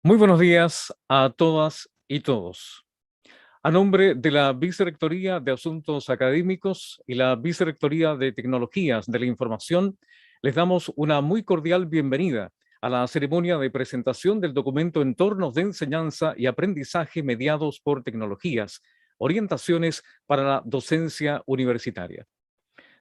Muy buenos días a todas y todos. A nombre de la Vicerrectoría de Asuntos Académicos y la Vicerrectoría de Tecnologías de la Información, les damos una muy cordial bienvenida a la ceremonia de presentación del documento Entornos de Enseñanza y Aprendizaje mediados por tecnologías, orientaciones para la docencia universitaria.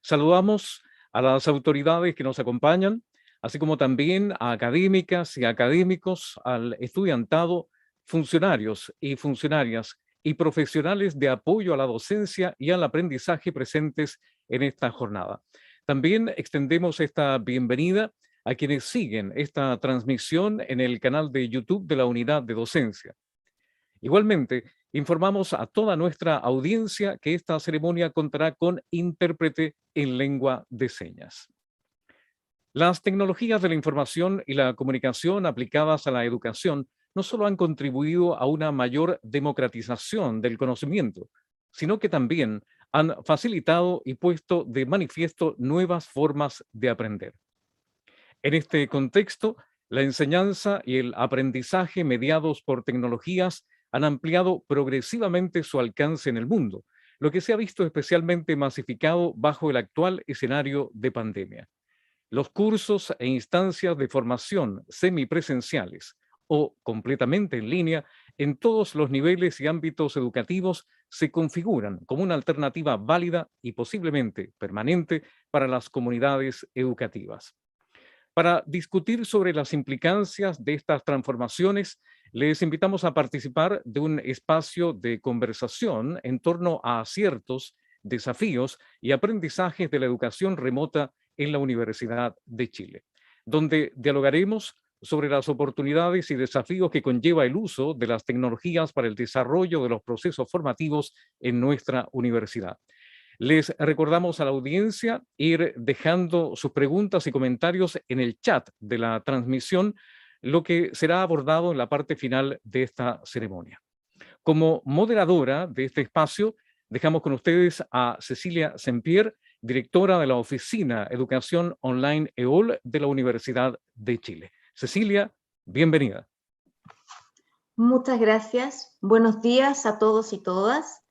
Saludamos a las autoridades que nos acompañan, así como también a académicas y académicos, al estudiantado, funcionarios y funcionarias y profesionales de apoyo a la docencia y al aprendizaje presentes en esta jornada. También extendemos esta bienvenida a quienes siguen esta transmisión en el canal de YouTube de la Unidad de Docencia. Igualmente, informamos a toda nuestra audiencia que esta ceremonia contará con intérprete en lengua de señas. Las tecnologías de la información y la comunicación aplicadas a la educación no solo han contribuido a una mayor democratización del conocimiento, sino que también han facilitado y puesto de manifiesto nuevas formas de aprender. En este contexto, la enseñanza y el aprendizaje mediados por tecnologías han ampliado progresivamente su alcance en el mundo, lo que se ha visto especialmente masificado bajo el actual escenario de pandemia. Los cursos e instancias de formación semipresenciales o completamente en línea en todos los niveles y ámbitos educativos se configuran como una alternativa válida y posiblemente permanente para las comunidades educativas. Para discutir sobre las implicancias de estas transformaciones, les invitamos a participar de un espacio de conversación en torno a aciertos, desafíos y aprendizajes de la educación remota en la Universidad de Chile, donde dialogaremos sobre las oportunidades y desafíos que conlleva el uso de las tecnologías para el desarrollo de los procesos formativos en nuestra universidad. Les recordamos a la audiencia ir dejando sus preguntas y comentarios en el chat de la transmisión, lo que será abordado en la parte final de esta ceremonia. Como moderadora de este espacio, dejamos con ustedes a Cecilia Sempier, directora de la Oficina Educación Online EOL de la Universidad de Chile. Cecilia, bienvenida. Muchas gracias. Buenos días a todos y todas.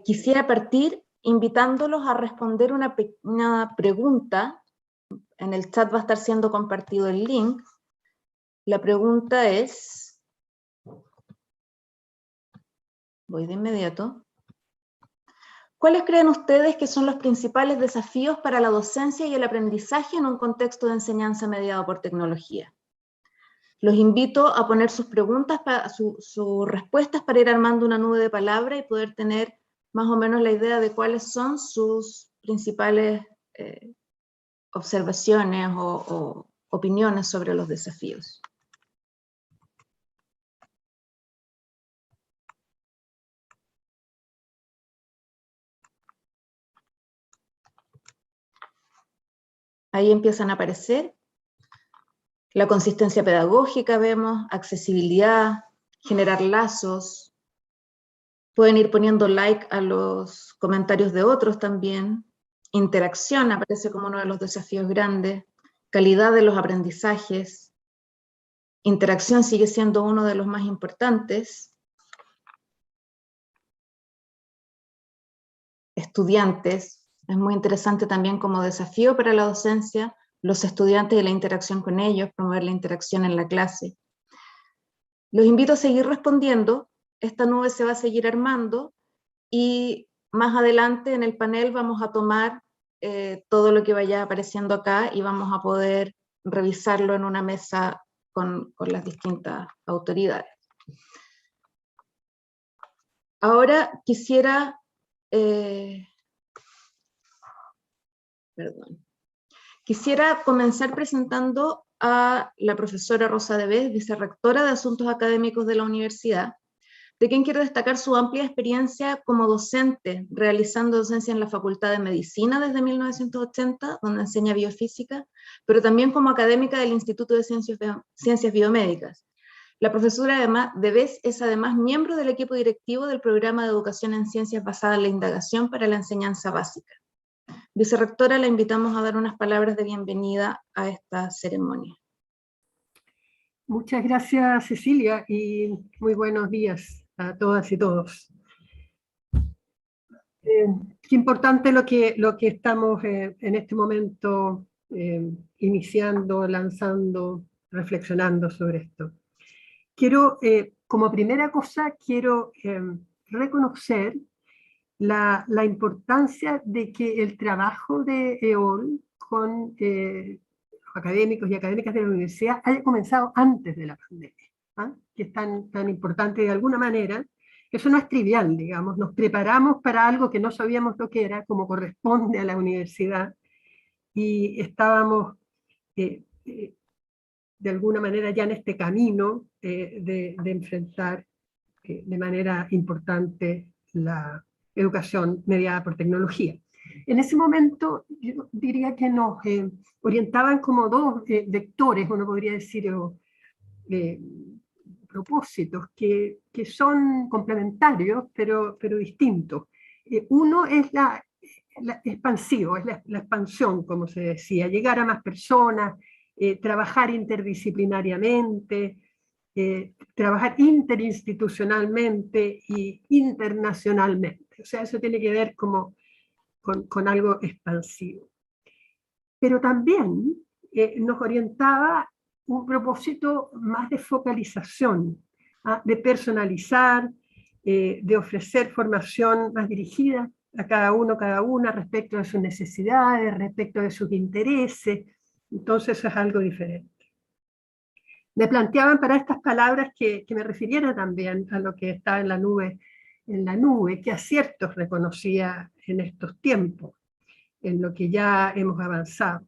Quisiera partir invitándolos a responder una pregunta. En el chat va a estar siendo compartido el link. La pregunta es, voy de inmediato. ¿Cuáles creen ustedes que son los principales desafíos para la docencia y el aprendizaje en un contexto de enseñanza mediado por tecnología? Los invito a poner sus preguntas, sus respuestas para ir armando una nube de palabras y poder tener más o menos la idea de cuáles son sus principales observaciones o opiniones sobre los desafíos. Ahí empiezan a aparecer. La consistencia pedagógica vemos, accesibilidad, generar lazos. Pueden ir poniendo like a los comentarios de otros también. Interacción aparece como uno de los desafíos grandes. Calidad de los aprendizajes. Interacción sigue siendo uno de los más importantes. Estudiantes. Es muy interesante también como desafío para la docencia, los estudiantes y la interacción con ellos, promover la interacción en la clase. Los invito a seguir respondiendo. Esta nube se va a seguir armando y más adelante en el panel vamos a tomar todo lo que vaya apareciendo acá y vamos a poder revisarlo en una mesa con las distintas autoridades. Ahora quisiera Quisiera comenzar presentando a la profesora Rosa Deves, vicerrectora de Asuntos Académicos de la Universidad, de quien quiero destacar su amplia experiencia como docente, realizando docencia en la Facultad de Medicina desde 1980, donde enseña biofísica, pero también como académica del Instituto de Ciencias Biomédicas. La profesora Deves es además miembro del equipo directivo del Programa de Educación en Ciencias basada en la indagación para la enseñanza básica. Vicerrectora, la invitamos a dar unas palabras de bienvenida a esta ceremonia. Muchas gracias, Cecilia, y muy buenos días a todas y todos. Qué importante lo que estamos en este momento iniciando, lanzando, reflexionando sobre esto. Quiero, como primera cosa, quiero reconocer la importancia de que el trabajo de EOL con los académicos y académicas de la universidad haya comenzado antes de la pandemia, ¿ah? Que es tan importante de alguna manera. Eso no es trivial, digamos, nos preparamos para algo que no sabíamos lo que era, como corresponde a la universidad, y estábamos de alguna manera ya en este camino de enfrentar de manera importante la educación mediada por tecnología. En ese momento yo diría que nos orientaban como dos vectores, uno podría decir, propósitos, que son complementarios, pero distintos. Uno es expansivo, es la expansión, como se decía, llegar a más personas, trabajar interdisciplinariamente, trabajar interinstitucionalmente y internacionalmente. O sea, eso tiene que ver como con algo expansivo. Pero también nos orientaba un propósito más de focalización, de personalizar, de ofrecer formación más dirigida a cada uno, cada una, respecto de sus necesidades, respecto de sus intereses. Entonces eso es algo diferente. Me planteaban para estas palabras que me refiriera también a lo que está en la nube, qué aciertos reconocía en estos tiempos, en lo que ya hemos avanzado.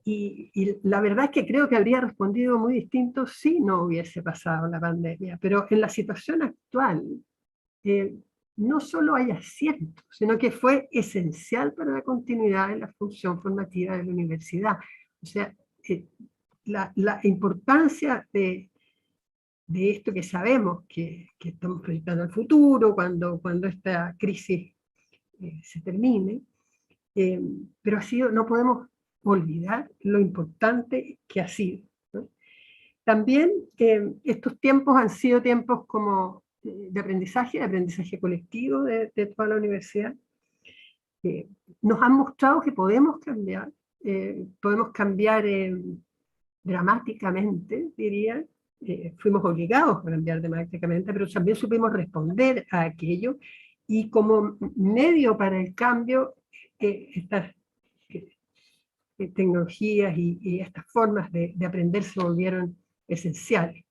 Y la verdad es que creo que habría respondido muy distinto si no hubiese pasado la pandemia, pero en la situación actual no solo hay aciertos, sino que fue esencial para la continuidad de la función formativa de la universidad. O sea, la importancia de esto que sabemos que estamos proyectando al futuro, cuando esta crisis se termine, pero no podemos olvidar lo importante que ha sido, ¿no? También estos tiempos han sido tiempos como de aprendizaje colectivo de toda la universidad. Nos han mostrado que podemos cambiar dramáticamente, diría. Fuimos obligados a cambiar dramáticamente, pero también supimos responder a aquello, y como medio para el cambio, estas tecnologías y estas formas de aprender se volvieron esenciales.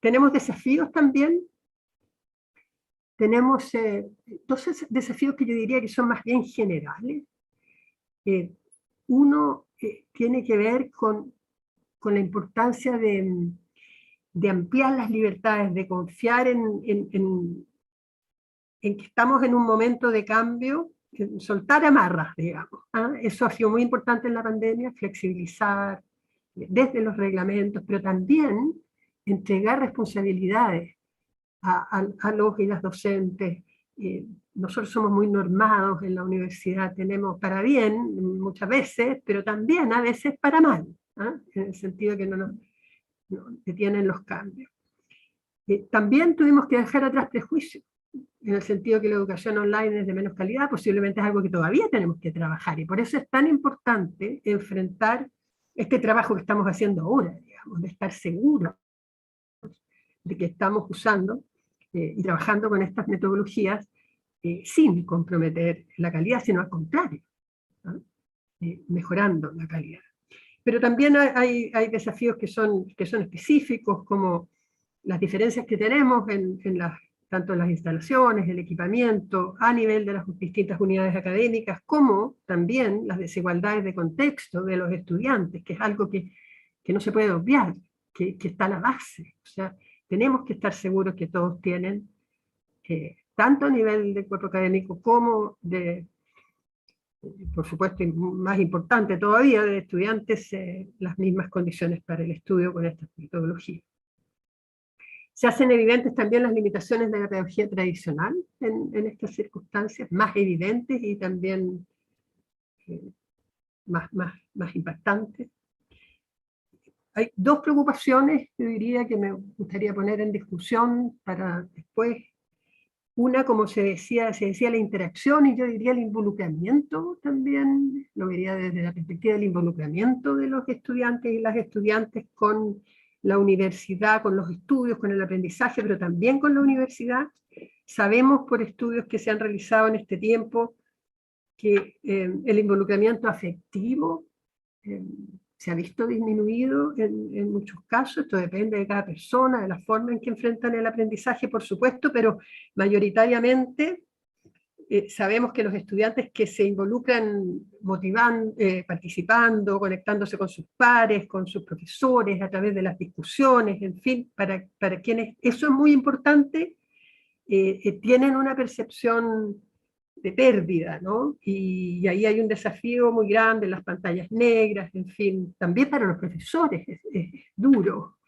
Tenemos desafíos también. Tenemos dos desafíos que yo diría que son más bien generales. Uno tiene que ver con la importancia de ampliar las libertades, de confiar en que estamos en un momento de cambio, soltar amarras, digamos. Eso ha sido muy importante en la pandemia, flexibilizar desde los reglamentos, pero también entregar responsabilidades a los y las docentes. Nosotros somos muy normados en la universidad, tenemos para bien muchas veces, pero también a veces para mal, en el sentido que no nos detienen los cambios. También tuvimos que dejar atrás prejuicios, en el sentido que la educación online es de menos calidad, posiblemente es algo que todavía tenemos que trabajar, y por eso es tan importante enfrentar este trabajo que estamos haciendo ahora, digamos, de estar seguros de que estamos usando y trabajando con estas metodologías sin comprometer la calidad, sino al contrario, ¿no? Mejorando la calidad. Pero también hay desafíos que son específicos, como las diferencias que tenemos tanto en las instalaciones, el equipamiento, a nivel de las distintas unidades académicas, como también las desigualdades de contexto de los estudiantes, que es algo que no se puede obviar, que está a la base. O sea, tenemos que estar seguros que todos tienen, tanto a nivel del cuerpo académico como por supuesto, y más importante todavía, de estudiantes, las mismas condiciones para el estudio con estas metodologías. Se hacen evidentes también las limitaciones de la pedagogía tradicional en estas circunstancias, más evidentes y también más impactantes. hay dos preocupaciones, yo diría, que me gustaría poner en discusión para después. Una, como se decía la interacción, y yo diría el involucramiento también, lo vería desde la perspectiva del involucramiento de los estudiantes y las estudiantes con la universidad, con los estudios, con el aprendizaje, pero también con la universidad. Sabemos por estudios que se han realizado en este tiempo que el involucramiento afectivo se ha visto disminuido en muchos casos. Esto depende de cada persona, de la forma en que enfrentan el aprendizaje, por supuesto, pero mayoritariamente sabemos que los estudiantes que se involucran motivando, participando, conectándose con sus pares, con sus profesores, a través de las discusiones, en fin, para quienes eso es muy importante, tienen una percepción de pérdida, ¿no? Y ahí hay un desafío muy grande, las pantallas negras, en fin, también para los profesores es duro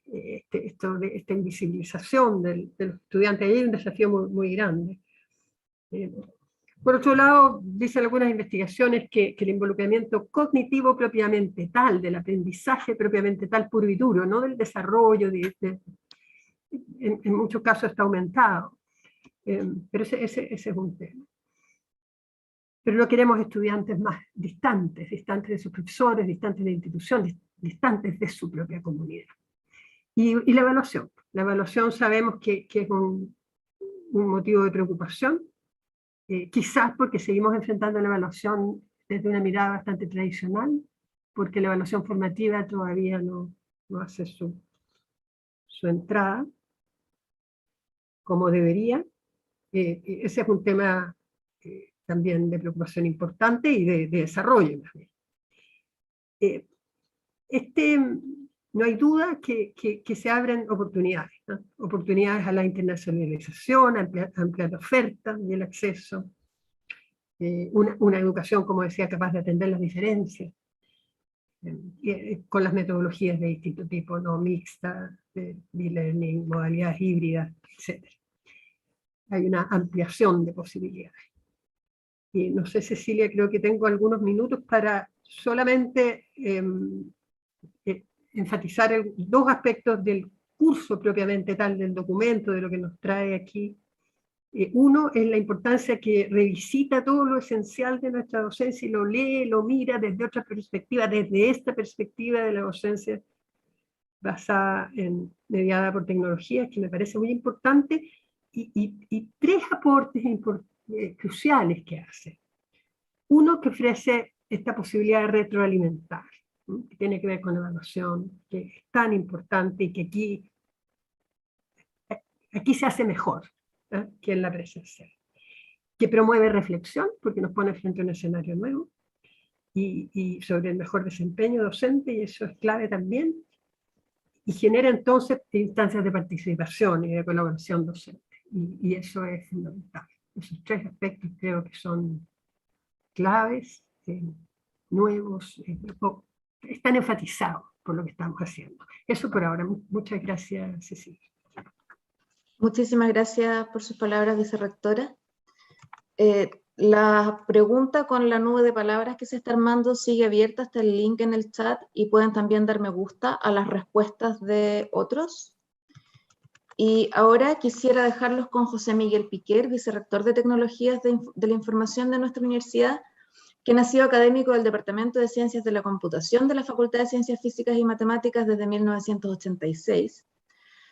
esta invisibilización de los estudiantes, ahí hay un desafío muy, muy grande. Por otro lado, dicen algunas investigaciones que el involucramiento cognitivo propiamente tal, del aprendizaje propiamente tal, puro y duro, no del desarrollo, en muchos casos está aumentado. Pero ese es un tema. Pero no queremos estudiantes más distantes de sus profesores, distantes de la institución, distantes de su propia comunidad. Y la evaluación sabemos que es un motivo de preocupación, quizás porque seguimos enfrentando la evaluación desde una mirada bastante tradicional, porque la evaluación formativa todavía no hace su entrada como debería. Ese es un tema también de preocupación importante y de desarrollo. No hay duda que se abren oportunidades, ¿no? Oportunidades a la internacionalización, ampliar la oferta y el acceso, una educación, como decía, capaz de atender las diferencias, con las metodologías de distinto tipo, no mixtas, de e-learning, modalidades híbridas, etc. Hay una ampliación de posibilidades. Y no sé, Cecilia, creo que tengo algunos minutos para solamente enfatizar dos aspectos del curso propiamente tal, del documento, de lo que nos trae aquí. Uno es la importancia que revisita todo lo esencial de nuestra docencia y lo lee, lo mira desde otra perspectiva, desde esta perspectiva de la docencia basada mediada por tecnologías, que me parece muy importante, y tres aportes cruciales que hace. Uno, que ofrece esta posibilidad de retroalimentar, ¿no? Que tiene que ver con la evaluación, que es tan importante y que aquí se hace mejor, ¿eh? Que en la presencial. Que promueve reflexión, porque nos pone frente a un escenario nuevo, y sobre el mejor desempeño docente, y eso es clave también, y genera entonces instancias de participación y de colaboración docente, y eso es fundamental. Esos tres aspectos creo que son claves, nuevos, están enfatizados por lo que estamos haciendo. Eso por ahora. Muchas gracias, Cecilia. Muchísimas gracias por sus palabras, vicerrectora. La pregunta con la nube de palabras que se está armando sigue abierta, está el link en el chat y pueden también dar me gusta a las respuestas de otros. Y ahora quisiera dejarlos con José Miguel Piquer, vicerrector de Tecnologías de la Información de nuestra universidad, quien ha sido académico del Departamento de Ciencias de la Computación de la Facultad de Ciencias Físicas y Matemáticas desde 1986.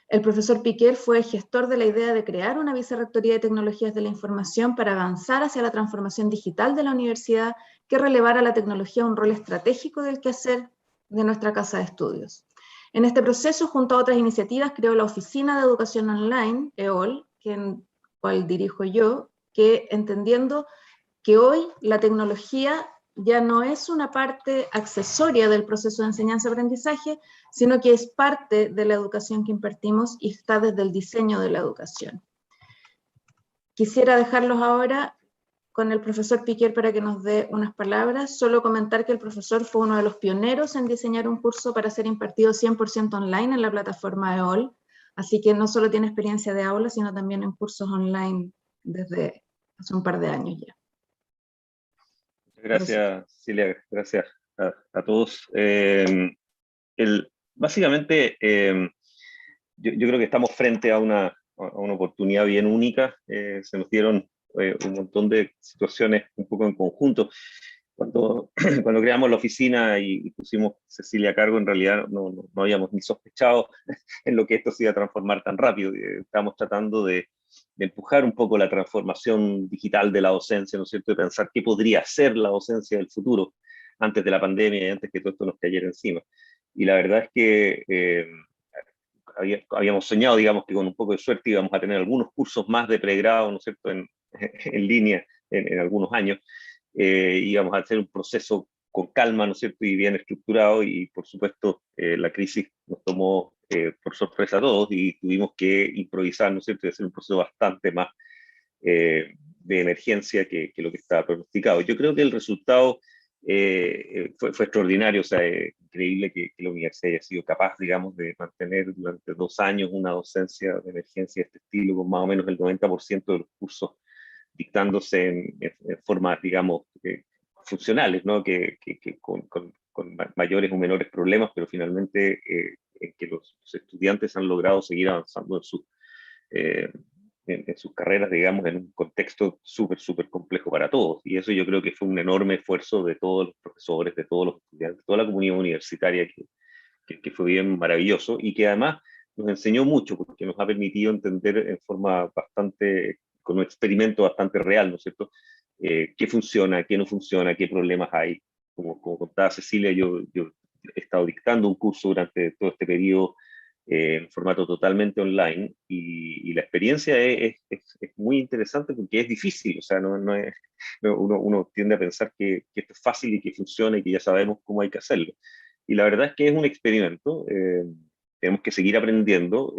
El profesor Piquer fue gestor de la idea de crear una vicerrectoría de tecnologías de la información para avanzar hacia la transformación digital de la universidad que relevara la tecnología un rol estratégico del quehacer de nuestra casa de estudios. En este proceso, junto a otras iniciativas, creó la Oficina de Educación Online, EOL, cual dirijo yo, que entendiendo que hoy la tecnología ya no es una parte accesoria del proceso de enseñanza-aprendizaje, sino que es parte de la educación que impartimos y está desde el diseño de la educación. Quisiera dejarlos ahora con el profesor Piquer para que nos dé unas palabras. Solo comentar que el profesor fue uno de los pioneros en diseñar un curso para ser impartido 100% online en la plataforma EOL, así que no solo tiene experiencia de aula, sino también en cursos online desde hace un par de años ya. Gracias, Cecilia, gracias a todos. Básicamente, yo creo que estamos frente a una oportunidad bien única. Se nos dieron un montón de situaciones un poco en conjunto. Cuando creamos la oficina y pusimos a Cecilia a cargo, en realidad no habíamos ni sospechado en lo que esto se iba a transformar tan rápido. Estábamos tratando de empujar un poco la transformación digital de la docencia, ¿no es cierto?, de pensar qué podría ser la docencia del futuro antes de la pandemia y antes que todo esto nos cayera encima. Y la verdad es que habíamos soñado, digamos, que con un poco de suerte íbamos a tener algunos cursos más de pregrado, ¿no es cierto?, en línea en algunos años. Íbamos a hacer un proceso con calma, ¿no es cierto?, y bien estructurado, y por supuesto la crisis nos tomó por sorpresa a todos y tuvimos que improvisar, ¿no es cierto?, y hacer un proceso bastante más de emergencia que lo que estaba pronosticado. Yo creo que el resultado fue extraordinario, o sea, increíble que la universidad haya sido capaz, digamos, de mantener durante 2 años una docencia de emergencia de este estilo, con más o menos el 90% de los cursos dictándose en formas, digamos, funcionales, ¿no? Que con mayores o menores problemas, pero finalmente en que los estudiantes han logrado seguir avanzando en sus carreras, digamos, en un contexto súper complejo para todos. Y eso yo creo que fue un enorme esfuerzo de todos los profesores, de todos los estudiantes, de toda la comunidad universitaria, que fue bien maravilloso y que además nos enseñó mucho porque nos ha permitido entender en forma bastante, con un experimento bastante real, ¿no es cierto?, qué funciona, qué no funciona, qué problemas hay. Como contaba Cecilia, yo he estado dictando un curso durante todo este periodo en formato totalmente online y la experiencia es muy interesante porque es difícil, o sea, uno tiende a pensar que esto es fácil y que funciona y que ya sabemos cómo hay que hacerlo. Y la verdad es que es un experimento, tenemos que seguir aprendiendo.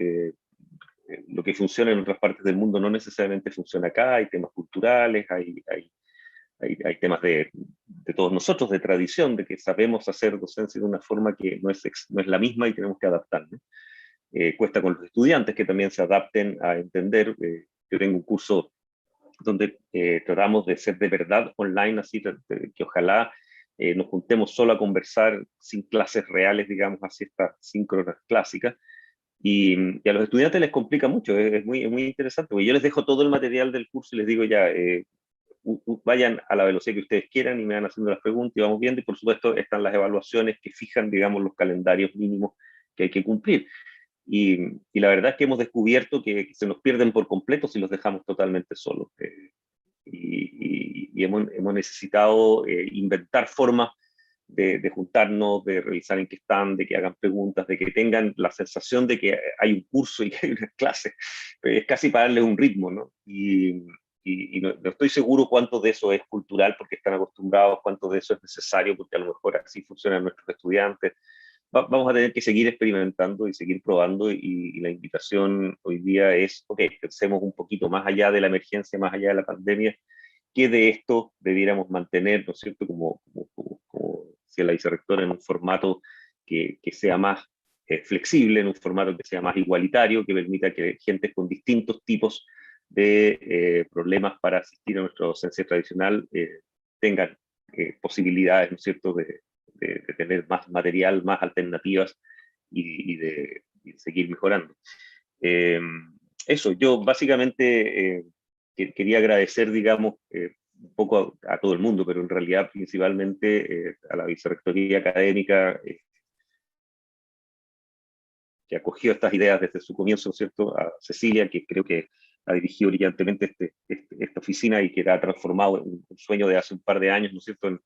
Lo que funciona en otras partes del mundo no necesariamente funciona acá, hay temas culturales, hay temas de todos nosotros, de tradición, de que sabemos hacer docencia de una forma que no es la misma y tenemos que adaptarnos. Cuesta con los estudiantes que también se adapten a entender. Yo tengo un curso donde tratamos de ser de verdad online, así que ojalá nos juntemos solo a conversar sin clases reales, digamos, así estas síncronas clásicas. Y a los estudiantes les complica mucho, es muy interesante, porque yo les dejo todo el material del curso y les digo ya, vayan a la velocidad que ustedes quieran y me van haciendo las preguntas y vamos viendo, y por supuesto están las evaluaciones que fijan, digamos, los calendarios mínimos que hay que cumplir. Y la verdad es que hemos descubierto que se nos pierden por completo si los dejamos totalmente solos. Y hemos necesitado inventar formas de juntarnos, de revisar en qué están, de que hagan preguntas, de que tengan la sensación de que hay un curso y que hay una clase. Es casi para darles un ritmo, ¿no? Y no estoy seguro cuánto de eso es cultural porque están acostumbrados, cuánto de eso es necesario porque a lo mejor así funcionan nuestros estudiantes. Vamos a tener que seguir experimentando y seguir probando, y la invitación hoy día es, ok, pensemos un poquito más allá de la emergencia, más allá de la pandemia, qué de esto debiéramos mantener, ¿no es cierto?, como decía la vicerrectora, en un formato que sea más flexible, en un formato que sea más igualitario, que permita que gente con distintos tipos de problemas para asistir a nuestra docencia tradicional tengan posibilidades, ¿no es cierto?, de tener más material, más alternativas y de seguir mejorando. Eso, yo básicamente quería agradecer, digamos, un poco a todo el mundo, pero en realidad principalmente a la Vicerrectoría Académica que acogió estas ideas desde su comienzo, ¿no es cierto?, a Cecilia, que creo que ha dirigido brillantemente esta oficina y que la ha transformado en un sueño de hace un par de años, ¿no es cierto?,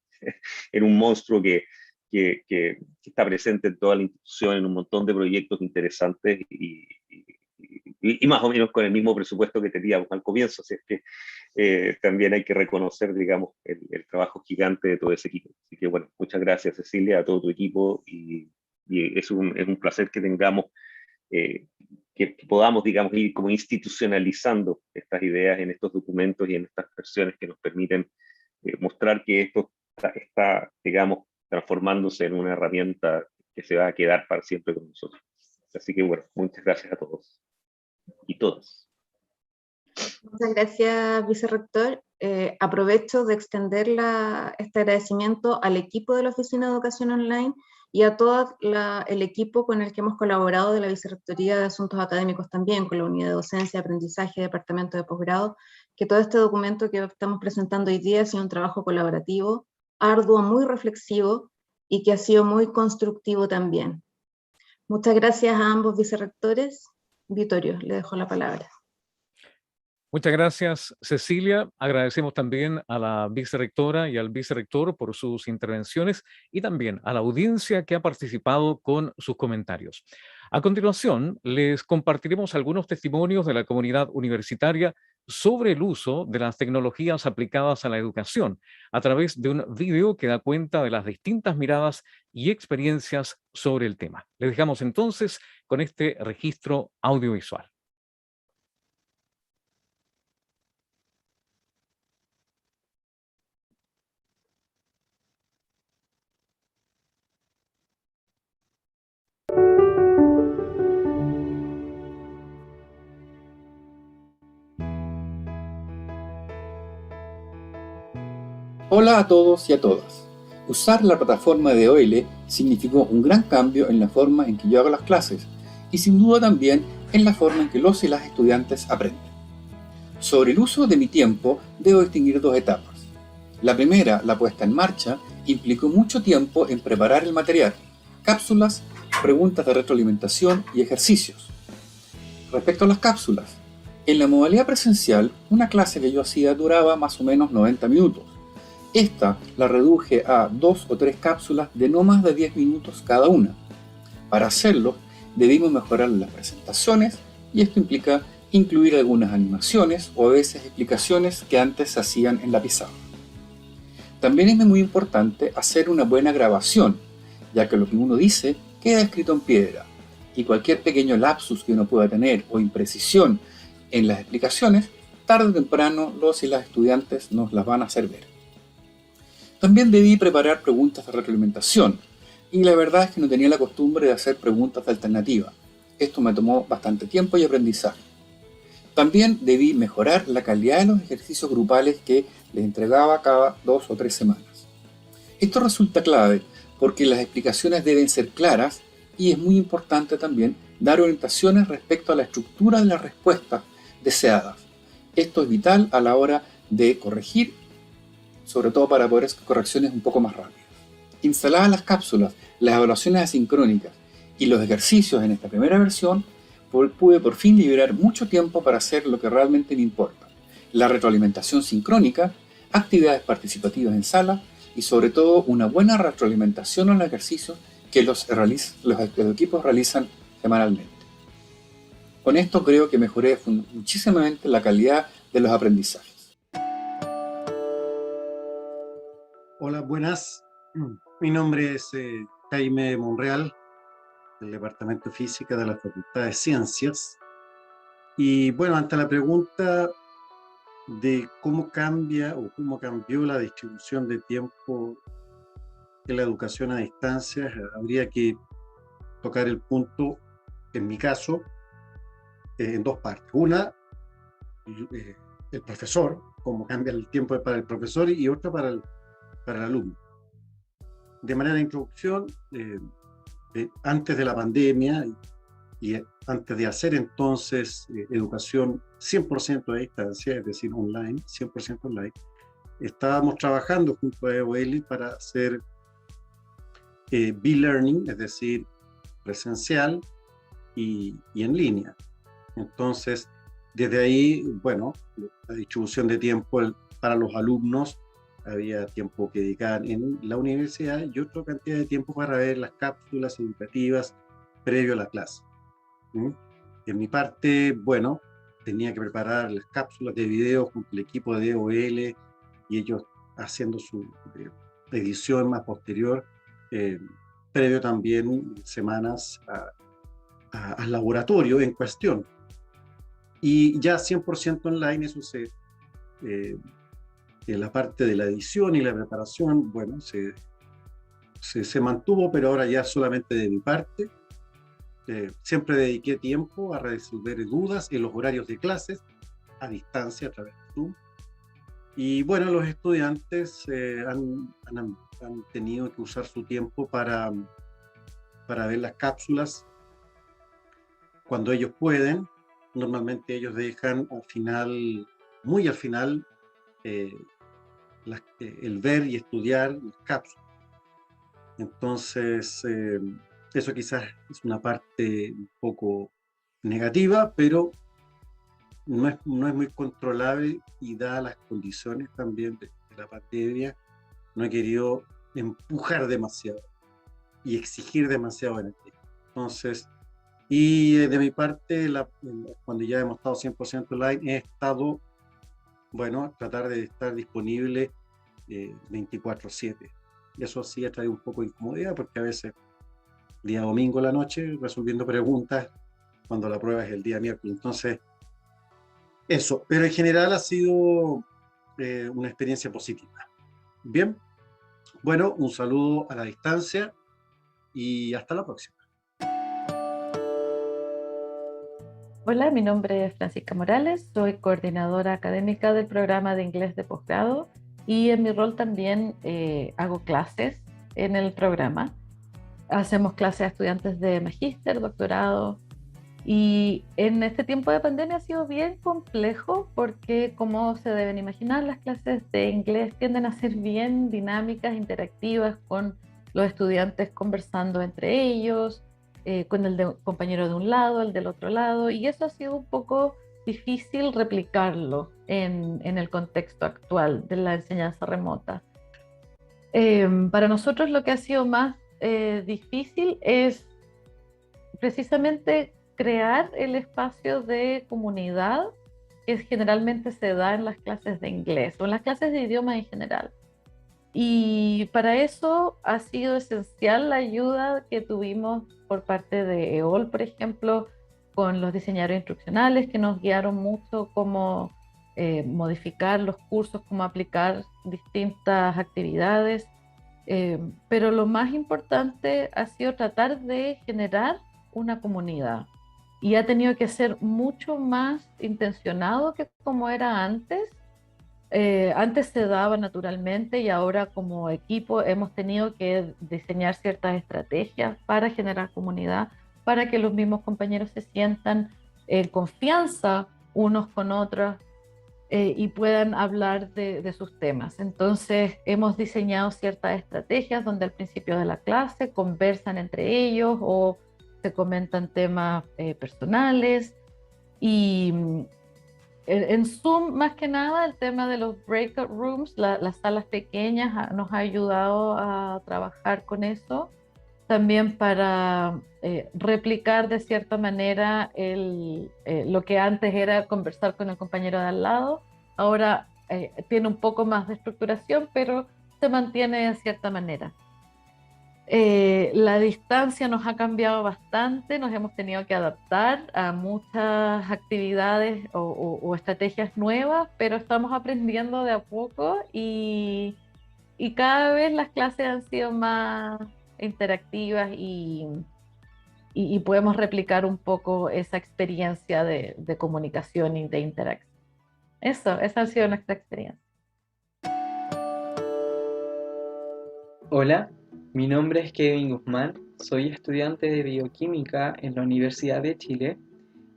en un monstruo que está presente en toda la institución, en un montón de proyectos interesantes y más o menos con el mismo presupuesto que teníamos al comienzo. Así es que también hay que reconocer, digamos, el trabajo gigante de todo ese equipo. Así que bueno, muchas gracias, Cecilia, a todo tu equipo, y es un placer que tengamos, que podamos, digamos, ir como institucionalizando estas ideas en estos documentos y en estas versiones que nos permiten mostrar que esto está, digamos, transformándose en una herramienta que se va a quedar para siempre con nosotros. Así que bueno, muchas gracias a todos y todas. Muchas gracias, vicerrector. Aprovecho de extender este agradecimiento al equipo de la Oficina de Educación Online y a todo el equipo con el que hemos colaborado de la Vicerrectoría de Asuntos Académicos también, con la Unidad de Docencia, Aprendizaje, Departamento de Posgrado, que todo este documento que estamos presentando hoy día ha sido un trabajo colaborativo, arduo, muy reflexivo y que ha sido muy constructivo también. Muchas gracias a ambos vicerrectores. Vittorio, le dejo la palabra. Muchas gracias, Cecilia. Agradecemos también a la vicerrectora y al vicerrector por sus intervenciones y también a la audiencia que ha participado con sus comentarios. A continuación, les compartiremos algunos testimonios de la comunidad universitaria sobre el uso de las tecnologías aplicadas a la educación a través de un video que da cuenta de las distintas miradas y experiencias sobre el tema. Les dejamos entonces con este registro audiovisual. Hola a todos y a todas. Usar la plataforma de OL significó un gran cambio en la forma en que yo hago las clases y sin duda también en la forma en que los y las estudiantes aprenden. Sobre el uso de mi tiempo debo distinguir dos etapas. La primera, la puesta en marcha, implicó mucho tiempo en preparar el material, cápsulas, preguntas de retroalimentación y ejercicios. Respecto a las cápsulas, en la modalidad presencial, una clase que yo hacía duraba más o menos 90 minutos. Esta la reduje a 2 o 3 cápsulas de no más de 10 minutos cada una. Para hacerlo, debimos mejorar las presentaciones y esto implica incluir algunas animaciones o a veces explicaciones que antes se hacían en la pizarra. También es muy importante hacer una buena grabación, ya que lo que uno dice queda escrito en piedra y cualquier pequeño lapsus que uno pueda tener o imprecisión en las explicaciones, tarde o temprano los y las estudiantes nos las van a hacer ver. También debí preparar preguntas de retroalimentación, y la verdad es que no tenía la costumbre de hacer preguntas de alternativa. Esto me tomó bastante tiempo y aprendizaje. También debí mejorar la calidad de los ejercicios grupales que les entregaba cada 2 o 3 semanas. Esto resulta clave porque las explicaciones deben ser claras y es muy importante también dar orientaciones respecto a la estructura de las respuestas deseadas. Esto es vital a la hora de corregir, sobre todo para poder hacer correcciones un poco más rápidas. Instaladas las cápsulas, las evaluaciones asincrónicas y los ejercicios en esta primera versión, pude por fin liberar mucho tiempo para hacer lo que realmente me importa: la retroalimentación sincrónica, actividades participativas en sala y sobre todo una buena retroalimentación en los ejercicios que los equipos realizan semanalmente. Con esto creo que mejoré muchísimamente la calidad de los aprendizajes. Hola, buenas. Mi nombre es Jaime Monreal, del Departamento de Física de la Facultad de Ciencias. Y bueno, ante la pregunta de cómo cambia o cómo cambió la distribución de tiempo en la educación a distancia, habría que tocar el punto, en mi caso, en dos partes. Una, el profesor, cómo cambia el tiempo para el profesor, y otra para el alumno. De manera de introducción, antes de la pandemia y antes de hacer entonces educación 100% a distancia, es decir, online, 100% online, estábamos trabajando junto a EOL para hacer B-Learning, es decir, presencial y en línea. Entonces, desde ahí, bueno, la distribución de tiempo para los alumnos, había tiempo que dedicar en la universidad y otra cantidad de tiempo para ver las cápsulas educativas previo a la clase. En mi parte, bueno, tenía que preparar las cápsulas de video junto al equipo de EOL y ellos haciendo su edición más posterior, previo también semanas al laboratorio en cuestión. Y ya 100% online, eso en la parte de la edición y la preparación, bueno, se mantuvo, pero ahora ya solamente de mi parte. Siempre dediqué tiempo a resolver dudas en los horarios de clases, a distancia, a través de Zoom. Y bueno, los estudiantes han tenido que usar su tiempo para para ver las cápsulas cuando ellos pueden. Normalmente ellos dejan al final, muy al final, el ver y estudiar las cápsulas. Entonces, eso quizás es una parte un poco negativa, pero no es muy controlable, y dadas las condiciones también de la pandemia, no he querido empujar demasiado y exigir demasiado en el tiempo. Entonces, y de mi parte, cuando ya hemos estado 100% online, he estado, bueno, tratar de estar disponible 24/7. Eso sí ha traído un poco de incomodidad, porque a veces, día domingo a la noche, resolviendo preguntas, cuando la prueba es el día miércoles. Entonces, eso. Pero en general ha sido una experiencia positiva. Bien. Bueno, un saludo a la distancia y hasta la próxima. Hola, mi nombre es Francisca Morales, soy coordinadora académica del programa de inglés de posgrado y en mi rol también hago clases en el programa. Hacemos clases a estudiantes de magíster, doctorado, y en este tiempo de pandemia ha sido bien complejo porque, como se deben imaginar, las clases de inglés tienden a ser bien dinámicas, interactivas, con los estudiantes conversando entre ellos, con el compañero de un lado, el del otro lado, y eso ha sido un poco difícil replicarlo en el contexto actual de la enseñanza remota. Para nosotros lo que ha sido más difícil es precisamente crear el espacio de comunidad que generalmente se da en las clases de inglés o en las clases de idioma en general. Y para eso ha sido esencial la ayuda que tuvimos por parte de EOL, por ejemplo, con los diseñadores instruccionales que nos guiaron mucho cómo modificar los cursos, cómo aplicar distintas actividades. Pero lo más importante ha sido tratar de generar una comunidad. Y ha tenido que ser mucho más intencionado que como era antes. Antes se daba naturalmente y ahora como equipo hemos tenido que diseñar ciertas estrategias para generar comunidad, para que los mismos compañeros se sientan en confianza unos con otros y puedan hablar de sus temas. Entonces hemos diseñado ciertas estrategias donde al principio de la clase conversan entre ellos o se comentan temas personales, y en Zoom más que nada el tema de los breakout rooms, las salas pequeñas, nos ha ayudado a trabajar con eso, también para replicar de cierta manera lo que antes era conversar con el compañero de al lado, ahora tiene un poco más de estructuración, pero se mantiene de cierta manera. La distancia nos ha cambiado bastante, nos hemos tenido que adaptar a muchas actividades o estrategias nuevas, pero estamos aprendiendo de a poco y cada vez las clases han sido más interactivas y podemos replicar un poco esa experiencia de comunicación y de interacción. Esa ha sido nuestra experiencia. Hola, mi nombre es Kevin Guzmán, soy estudiante de bioquímica en la Universidad de Chile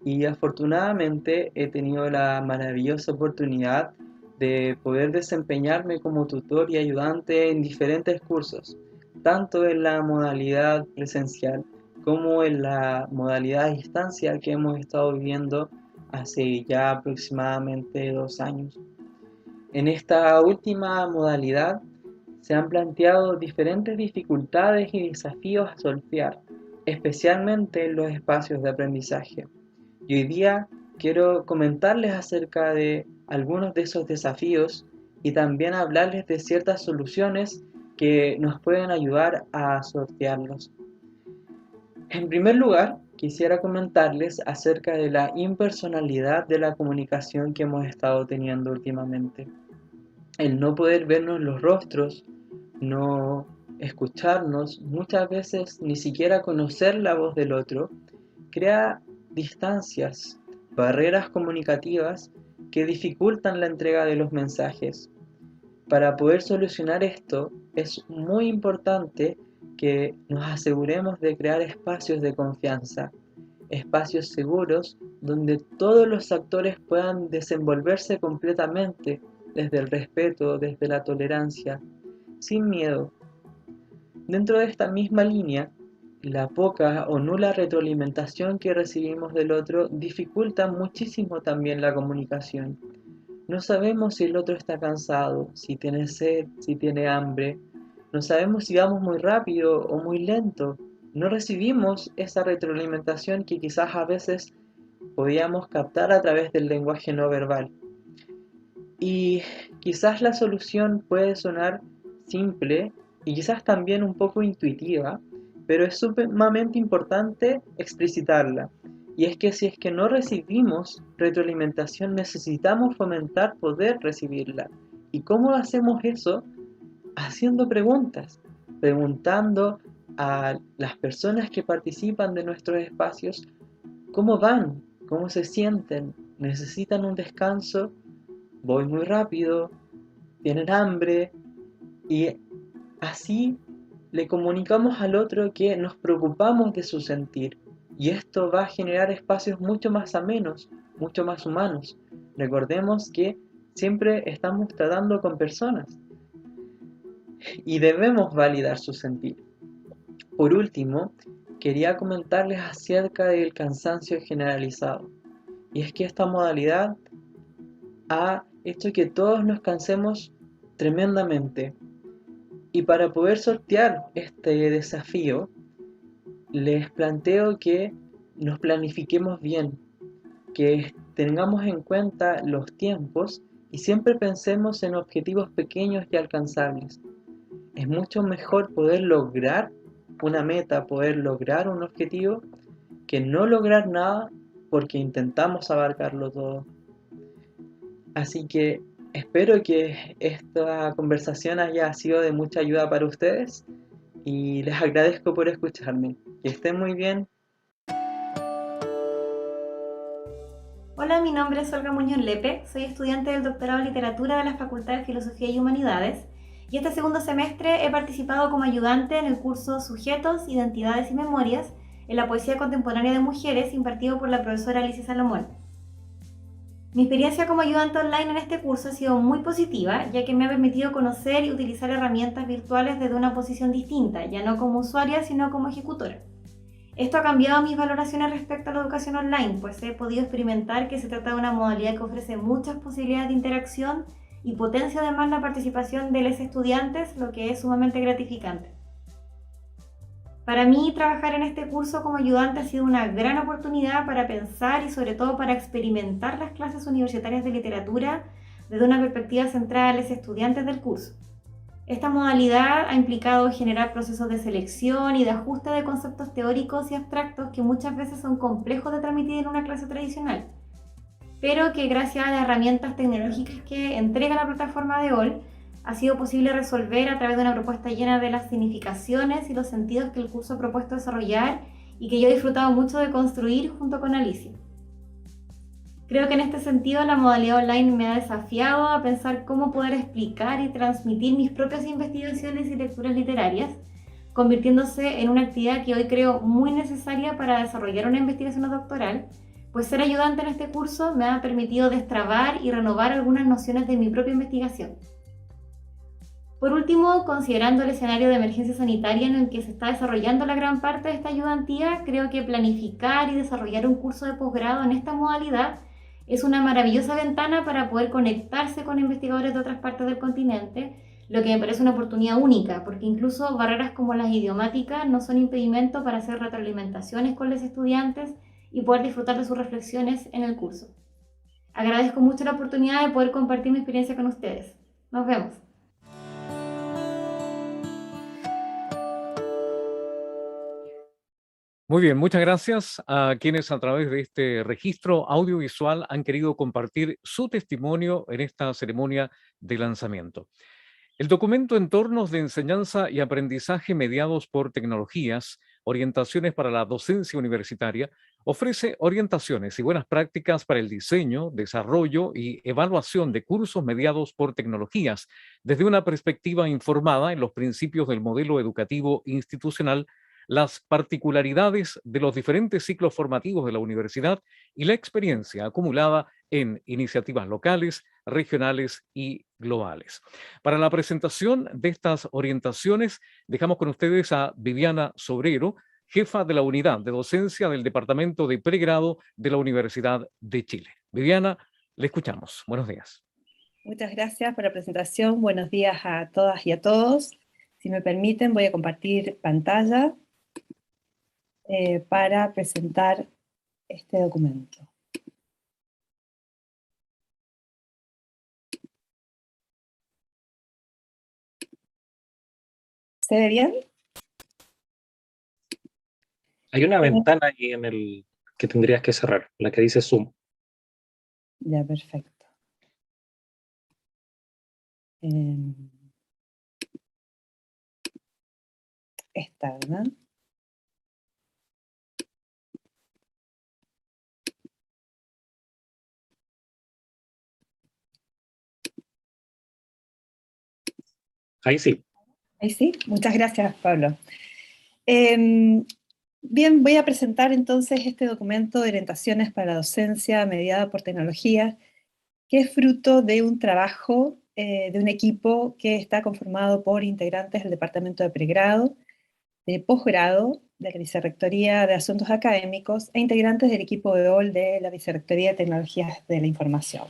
y afortunadamente he tenido la maravillosa oportunidad de poder desempeñarme como tutor y ayudante en diferentes cursos, tanto en la modalidad presencial como en la modalidad a distancia que hemos estado viviendo hace ya aproximadamente 2 años. En esta última modalidad se han planteado diferentes dificultades y desafíos a sortear, especialmente en los espacios de aprendizaje. Y hoy día quiero comentarles acerca de algunos de esos desafíos y también hablarles de ciertas soluciones que nos pueden ayudar a sortearlos. En primer lugar, quisiera comentarles acerca de la impersonalidad de la comunicación que hemos estado teniendo últimamente. El no poder vernos los rostros, no escucharnos, muchas veces ni siquiera conocer la voz del otro, crea distancias, barreras comunicativas que dificultan la entrega de los mensajes. Para poder solucionar esto, es muy importante que nos aseguremos de crear espacios de confianza, espacios seguros donde todos los actores puedan desenvolverse completamente desde el respeto, desde la tolerancia, sin miedo. Dentro de esta misma línea, la poca o nula retroalimentación que recibimos del otro dificulta muchísimo también la comunicación. No sabemos si el otro está cansado, si tiene sed, si tiene hambre. No sabemos si vamos muy rápido o muy lento. No recibimos esa retroalimentación que quizás a veces podíamos captar a través del lenguaje no verbal. Y quizás la solución puede sonar simple y quizás también un poco intuitiva, pero es sumamente importante explicitarla. Y es que si es que no recibimos retroalimentación, necesitamos fomentar poder recibirla. ¿Y cómo hacemos eso? Haciendo preguntas, preguntando a las personas que participan de nuestros espacios cómo van, cómo se sienten, necesitan un descanso, voy muy rápido, tienen hambre, y así le comunicamos al otro que nos preocupamos de su sentir. Y esto va a generar espacios mucho más amenos, mucho más humanos. Recordemos que siempre estamos tratando con personas y debemos validar su sentir. Por último, quería comentarles acerca del cansancio generalizado. Y es que esta modalidad ha hecho que todos nos cansemos tremendamente. Y para poder sortear este desafío, les planteo que nos planifiquemos bien, que tengamos en cuenta los tiempos y siempre pensemos en objetivos pequeños y alcanzables. Es mucho mejor poder lograr una meta, poder lograr un objetivo, que no lograr nada porque intentamos abarcarlo todo. Así que espero que esta conversación haya sido de mucha ayuda para ustedes y les agradezco por escucharme. Que estén muy bien. Hola, mi nombre es Olga Muñoz Lepe, soy estudiante del doctorado en literatura de la Facultad de Filosofía y Humanidades y este segundo semestre he participado como ayudante en el curso Sujetos, Identidades y Memorias en la poesía contemporánea de mujeres impartido por la profesora Alicia Salomón. Mi experiencia como ayudante online en este curso ha sido muy positiva, ya que me ha permitido conocer y utilizar herramientas virtuales desde una posición distinta, ya no como usuaria, sino como ejecutora. Esto ha cambiado mis valoraciones respecto a la educación online, pues he podido experimentar que se trata de una modalidad que ofrece muchas posibilidades de interacción y potencia además la participación de los estudiantes, lo que es sumamente gratificante. Para mí, trabajar en este curso como ayudante ha sido una gran oportunidad para pensar y sobre todo para experimentar las clases universitarias de literatura desde una perspectiva centrada en los estudiantes del curso. Esta modalidad ha implicado generar procesos de selección y de ajuste de conceptos teóricos y abstractos que muchas veces son complejos de transmitir en una clase tradicional, pero que gracias a las herramientas tecnológicas que entrega la plataforma de OL, ha sido posible resolver a través de una propuesta llena de las significaciones y los sentidos que el curso ha propuesto desarrollar y que yo he disfrutado mucho de construir junto con Alicia. Creo que en este sentido la modalidad online me ha desafiado a pensar cómo poder explicar y transmitir mis propias investigaciones y lecturas literarias, convirtiéndose en una actividad que hoy creo muy necesaria para desarrollar una investigación doctoral, pues ser ayudante en este curso me ha permitido destrabar y renovar algunas nociones de mi propia investigación. Por último, considerando el escenario de emergencia sanitaria en el que se está desarrollando la gran parte de esta ayudantía, creo que planificar y desarrollar un curso de posgrado en esta modalidad es una maravillosa ventana para poder conectarse con investigadores de otras partes del continente, lo que me parece una oportunidad única, porque incluso barreras como las idiomáticas no son impedimento para hacer retroalimentaciones con los estudiantes y poder disfrutar de sus reflexiones en el curso. Agradezco mucho la oportunidad de poder compartir mi experiencia con ustedes. Nos vemos. Muy bien, muchas gracias a quienes a través de este registro audiovisual han querido compartir su testimonio en esta ceremonia de lanzamiento. El documento Entornos de enseñanza y aprendizaje mediados por tecnologías Orientaciones para la Docencia Universitaria, ofrece orientaciones y buenas prácticas para el diseño, desarrollo y evaluación de cursos mediados por tecnologías, desde una perspectiva informada en los principios del modelo educativo institucional, las particularidades de los diferentes ciclos formativos de la universidad y la experiencia acumulada en iniciativas locales, regionales y globales. Para la presentación de estas orientaciones, dejamos con ustedes a Viviana Sobrero, jefa de la Unidad de Docencia del Departamento de Pregrado de la Universidad de Chile. Viviana, le escuchamos. Buenos días. Muchas gracias por la presentación. Buenos días a todas y a todos. Si me permiten, voy a compartir pantalla para presentar este documento. ¿Se ve bien? Hay una ventana ahí en el que tendrías que cerrar, la que dice Zoom. Ya, perfecto. Esta, ¿verdad? Ahí sí. Ahí sí. Muchas gracias, Pablo. Bien, voy a presentar entonces este documento de orientaciones para la docencia mediada por tecnología, que es fruto de un trabajo de un equipo que está conformado por integrantes del Departamento de Pregrado, de Posgrado, de la Vicerrectoría de Asuntos Académicos e integrantes del equipo de OL de la Vicerrectoría de Tecnologías de la Información.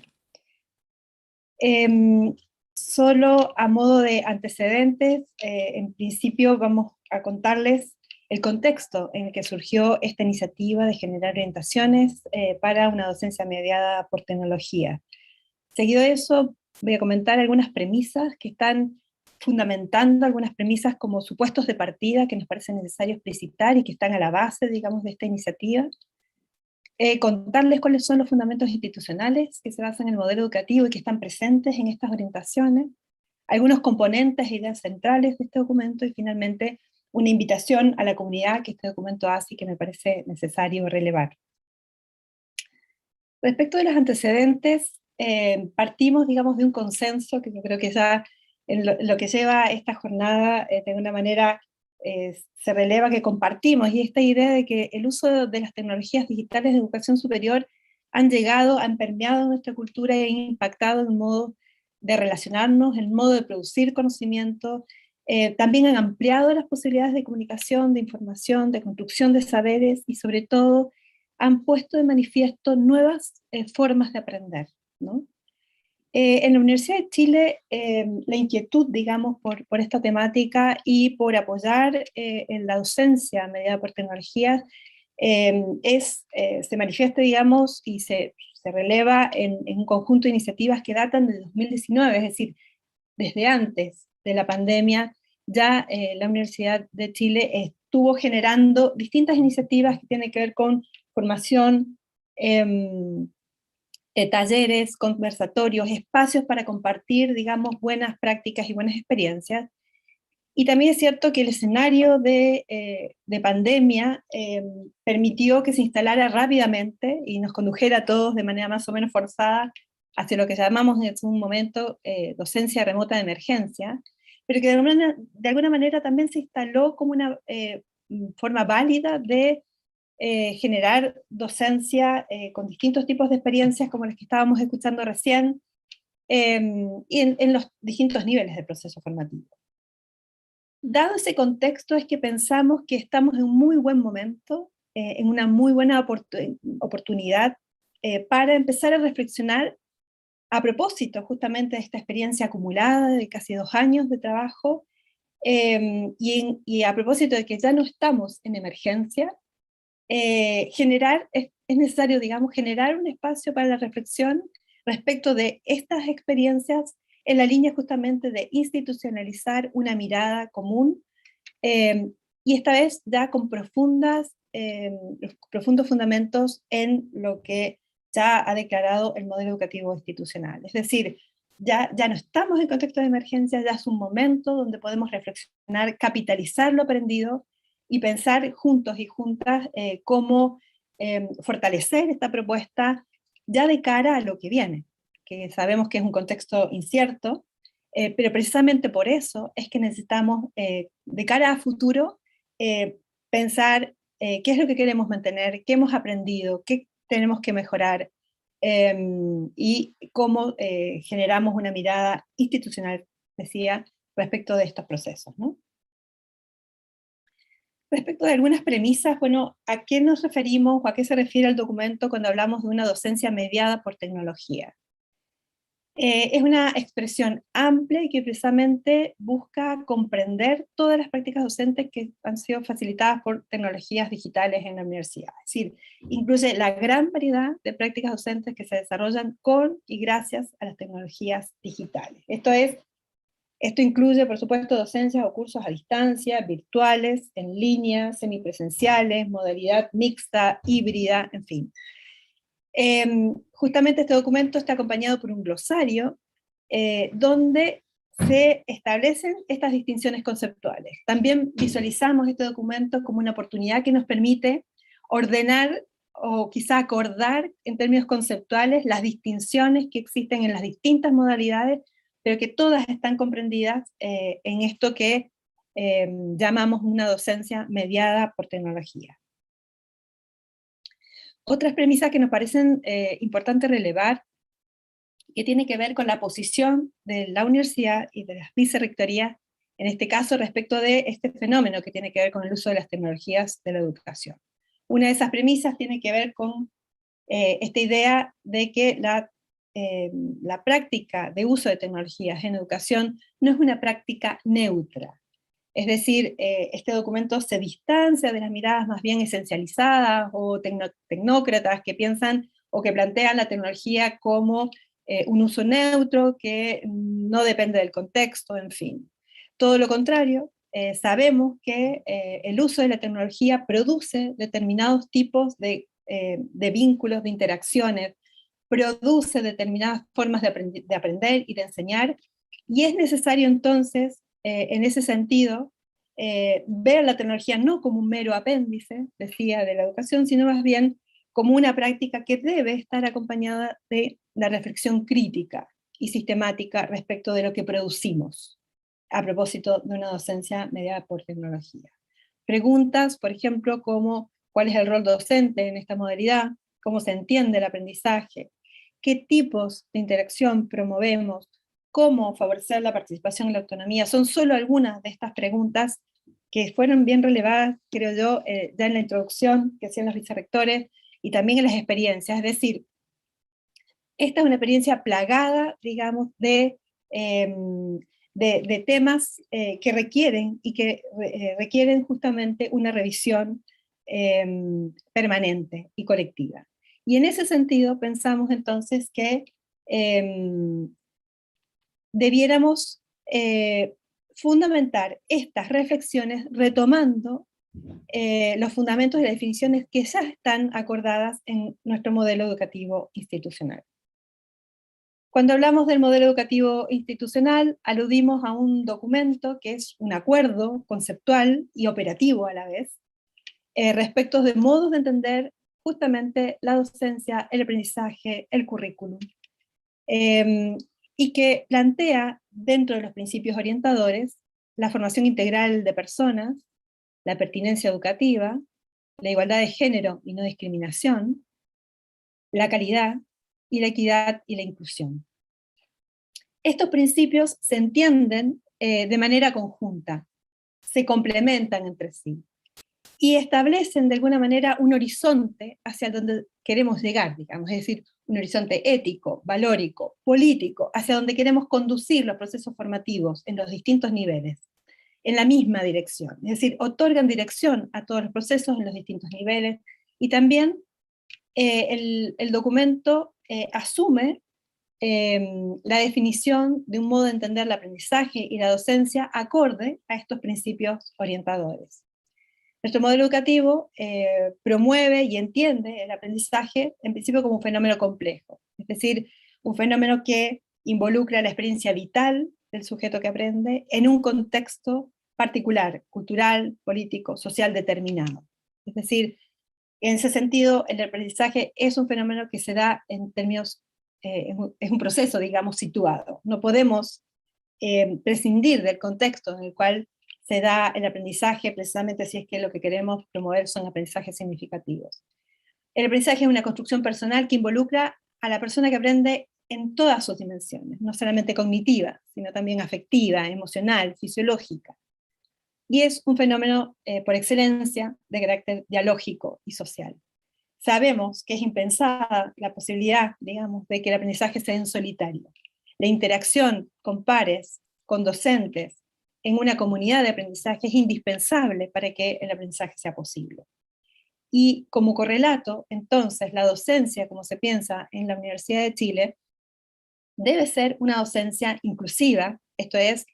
Solo a modo de antecedentes, en principio vamos a contarles el contexto en el que surgió esta iniciativa de generar orientaciones para una docencia mediada por tecnología. Seguido de eso, voy a comentar algunas premisas que están fundamentando, algunas premisas como supuestos de partida que nos parece necesario explicitar y que están a la base, digamos, de esta iniciativa. Contarles cuáles son los fundamentos institucionales que se basan en el modelo educativo y que están presentes en estas orientaciones, algunos componentes e ideas centrales de este documento, y finalmente una invitación a la comunidad que este documento hace y que me parece necesario relevar. Respecto de los antecedentes, partimos, digamos, de un consenso que yo creo que ya en lo que lleva esta jornada, de alguna manera, se releva que compartimos, y esta idea de que el uso de las tecnologías digitales de educación superior han llegado, han permeado nuestra cultura y han impactado en el modo de relacionarnos, el modo de producir conocimiento, también han ampliado las posibilidades de comunicación, de información, de construcción de saberes, y sobre todo han puesto de manifiesto nuevas formas de aprender, ¿no? En la Universidad de Chile, la inquietud, digamos, por esta temática y por apoyar en la docencia mediada por tecnologías se manifiesta, digamos, y se releva en un conjunto de iniciativas que datan de 2019, es decir, desde antes de la pandemia, ya la Universidad de Chile estuvo generando distintas iniciativas que tienen que ver con formación, talleres, conversatorios, espacios para compartir, digamos, buenas prácticas y buenas experiencias. Y también es cierto que el escenario de pandemia permitió que se instalara rápidamente y nos condujera a todos de manera más o menos forzada hacia lo que llamamos en un momento docencia remota de emergencia, pero que de alguna manera también se instaló como una forma válida de generar docencia con distintos tipos de experiencias como las que estábamos escuchando recién, y en los distintos niveles del proceso formativo. Dado ese contexto es que pensamos que estamos en un muy buen momento, en una muy buena oportunidad para empezar a reflexionar a propósito justamente de esta experiencia acumulada de casi 2 años de trabajo, y a propósito de que ya no estamos en emergencia, es necesario, digamos, generar un espacio para la reflexión respecto de estas experiencias en la línea justamente de institucionalizar una mirada común, y esta vez ya con profundos fundamentos en lo que ya ha declarado el modelo educativo institucional. Es decir, ya no estamos en contexto de emergencia, ya es un momento donde podemos reflexionar, capitalizar lo aprendido, y pensar juntos y juntas cómo fortalecer esta propuesta ya de cara a lo que viene, que sabemos que es un contexto incierto, pero precisamente por eso es que necesitamos, de cara a futuro, pensar qué es lo que queremos mantener, qué hemos aprendido, qué tenemos que mejorar, y cómo generamos una mirada institucional, decía, respecto de estos procesos, ¿no? Respecto de algunas premisas, bueno, ¿a qué nos referimos o a qué se refiere el documento cuando hablamos de una docencia mediada por tecnología? Es una expresión amplia y que precisamente busca comprender todas las prácticas docentes que han sido facilitadas por tecnologías digitales en la universidad. Es decir, incluye la gran variedad de prácticas docentes que se desarrollan con y gracias a las tecnologías digitales. Esto incluye, por supuesto, docencias o cursos a distancia, virtuales, en línea, semipresenciales, modalidad mixta, híbrida, en fin. Justamente este documento está acompañado por un glosario donde se establecen estas distinciones conceptuales. También visualizamos este documento como una oportunidad que nos permite ordenar o quizá acordar en términos conceptuales las distinciones que existen en las distintas modalidades, pero que todas están comprendidas en esto que llamamos una docencia mediada por tecnología. Otras premisas que nos parecen importantes relevar, que tiene que ver con la posición de la universidad y de las vicerrectorías, en este caso respecto de este fenómeno que tiene que ver con el uso de las tecnologías de la educación. Una de esas premisas tiene que ver con esta idea de que la práctica de uso de tecnologías en educación no es una práctica neutra. Es decir, este documento se distancia de las miradas más bien esencializadas o tecnócratas que piensan o que plantean la tecnología como un uso neutro que no depende del contexto, en fin. Todo lo contrario, sabemos que el uso de la tecnología produce determinados tipos de vínculos, de interacciones, produce determinadas formas de aprender y de enseñar, y es necesario entonces, en ese sentido, ver la tecnología no como un mero apéndice, decía, de la educación, sino más bien como una práctica que debe estar acompañada de la reflexión crítica y sistemática respecto de lo que producimos, a propósito de una docencia mediada por tecnología. Preguntas, por ejemplo, como ¿cuál es el rol docente en esta modalidad? ¿Cómo se entiende el aprendizaje? ¿Qué tipos de interacción promovemos? ¿Cómo favorecer la participación y la autonomía? Son solo algunas de estas preguntas que fueron bien relevadas, creo yo, ya en la introducción que hacían los vicerrectores, y también en las experiencias. Es decir, esta es una experiencia plagada, digamos, de temas que requieren, y que requieren justamente una revisión permanente y colectiva. Y en ese sentido pensamos entonces que debiéramos fundamentar estas reflexiones retomando los fundamentos de las definiciones que ya están acordadas en nuestro modelo educativo institucional. Cuando hablamos del modelo educativo institucional, aludimos a un documento que es un acuerdo conceptual y operativo a la vez, respecto de modos de entender justamente la docencia, el aprendizaje, el currículum, y que plantea dentro de los principios orientadores la formación integral de personas, la pertinencia educativa, la igualdad de género y no discriminación, la calidad y la equidad y la inclusión. Estos principios se entienden de manera conjunta, se complementan entre sí, y establecen de alguna manera un horizonte hacia donde queremos llegar, digamos, es decir, un horizonte ético, valórico, político, hacia donde queremos conducir los procesos formativos en los distintos niveles, en la misma dirección. Es decir, otorgan dirección a todos los procesos en los distintos niveles, y también el documento asume la definición de un modo de entender el aprendizaje y la docencia acorde a estos principios orientadores. Nuestro modelo educativo promueve y entiende el aprendizaje en principio como un fenómeno complejo, es decir, un fenómeno que involucra la experiencia vital del sujeto que aprende en un contexto particular, cultural, político, social determinado. Es decir, en ese sentido, el aprendizaje es un fenómeno que se da en términos, es un proceso, digamos, situado. No podemos prescindir del contexto en el cual se da el aprendizaje, precisamente si es que lo que queremos promover son aprendizajes significativos. El aprendizaje es una construcción personal que involucra a la persona que aprende en todas sus dimensiones, no solamente cognitiva, sino también afectiva, emocional, fisiológica. Y es un fenómeno por excelencia de carácter dialógico y social. Sabemos que es impensada la posibilidad, digamos, de que el aprendizaje sea en solitario. La interacción con pares, con docentes, en una comunidad de aprendizaje es indispensable para que el aprendizaje sea posible. Y como correlato, entonces, la docencia, como se piensa en la Universidad de Chile, debe ser una docencia inclusiva, esto es,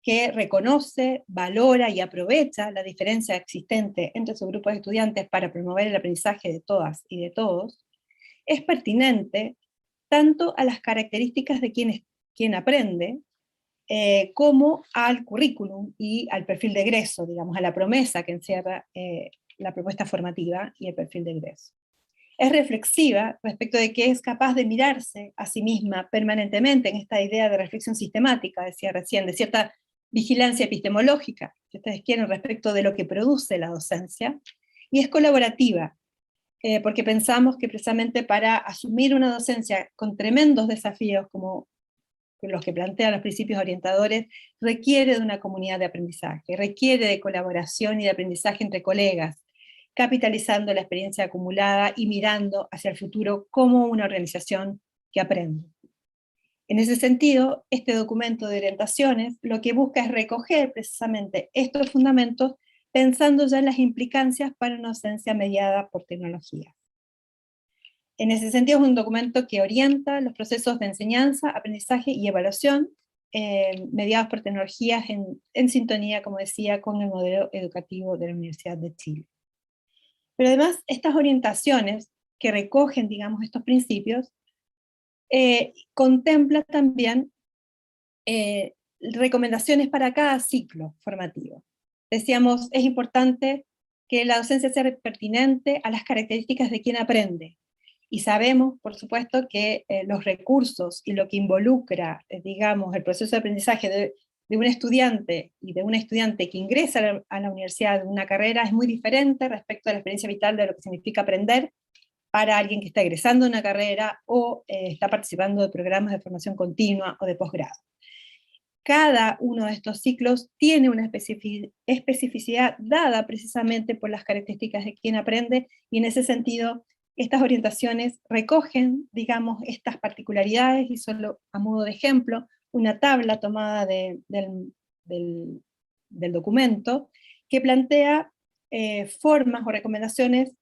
que reconoce, valora y aprovecha la diferencia existente entre sus grupos de estudiantes para promover el aprendizaje de todas y de todos, es pertinente tanto a las características de quien aprende, como al currículum y al perfil de egreso, digamos, a la promesa que encierra la propuesta formativa y el perfil de egreso. Es reflexiva respecto de que es capaz de mirarse a sí misma permanentemente en esta idea de reflexión sistemática, decía recién, de cierta vigilancia epistemológica, si ustedes quieren, respecto de lo que produce la docencia, y es colaborativa, porque pensamos que precisamente para asumir una docencia con tremendos desafíos como los que plantean los principios orientadores, requiere de una comunidad de aprendizaje, requiere de colaboración y de aprendizaje entre colegas, capitalizando la experiencia acumulada y mirando hacia el futuro como una organización que aprende. En ese sentido, este documento de orientaciones lo que busca es recoger precisamente estos fundamentos pensando ya en las implicancias para una docencia mediada por tecnología. En ese sentido es un documento que orienta los procesos de enseñanza, aprendizaje y evaluación mediados por tecnologías en sintonía, como decía, con el modelo educativo de la Universidad de Chile. Pero además estas orientaciones que recogen, digamos, estos principios, contempla también recomendaciones para cada ciclo formativo. Decíamos, es importante que la docencia sea pertinente a las características de quien aprende, y sabemos, por supuesto, que los recursos y lo que involucra, digamos, el proceso de aprendizaje de un estudiante y de una estudiante que ingresa a la universidad de una carrera es muy diferente respecto a la experiencia vital de lo que significa aprender para alguien que está egresando de una carrera o está participando de programas de formación continua o de posgrado. Cada uno de estos ciclos tiene una especificidad dada precisamente por las características de quien aprende, y en ese sentido estas orientaciones recogen, digamos, estas particularidades, y solo a modo de ejemplo, una tabla tomada del documento, que plantea formas o recomendaciones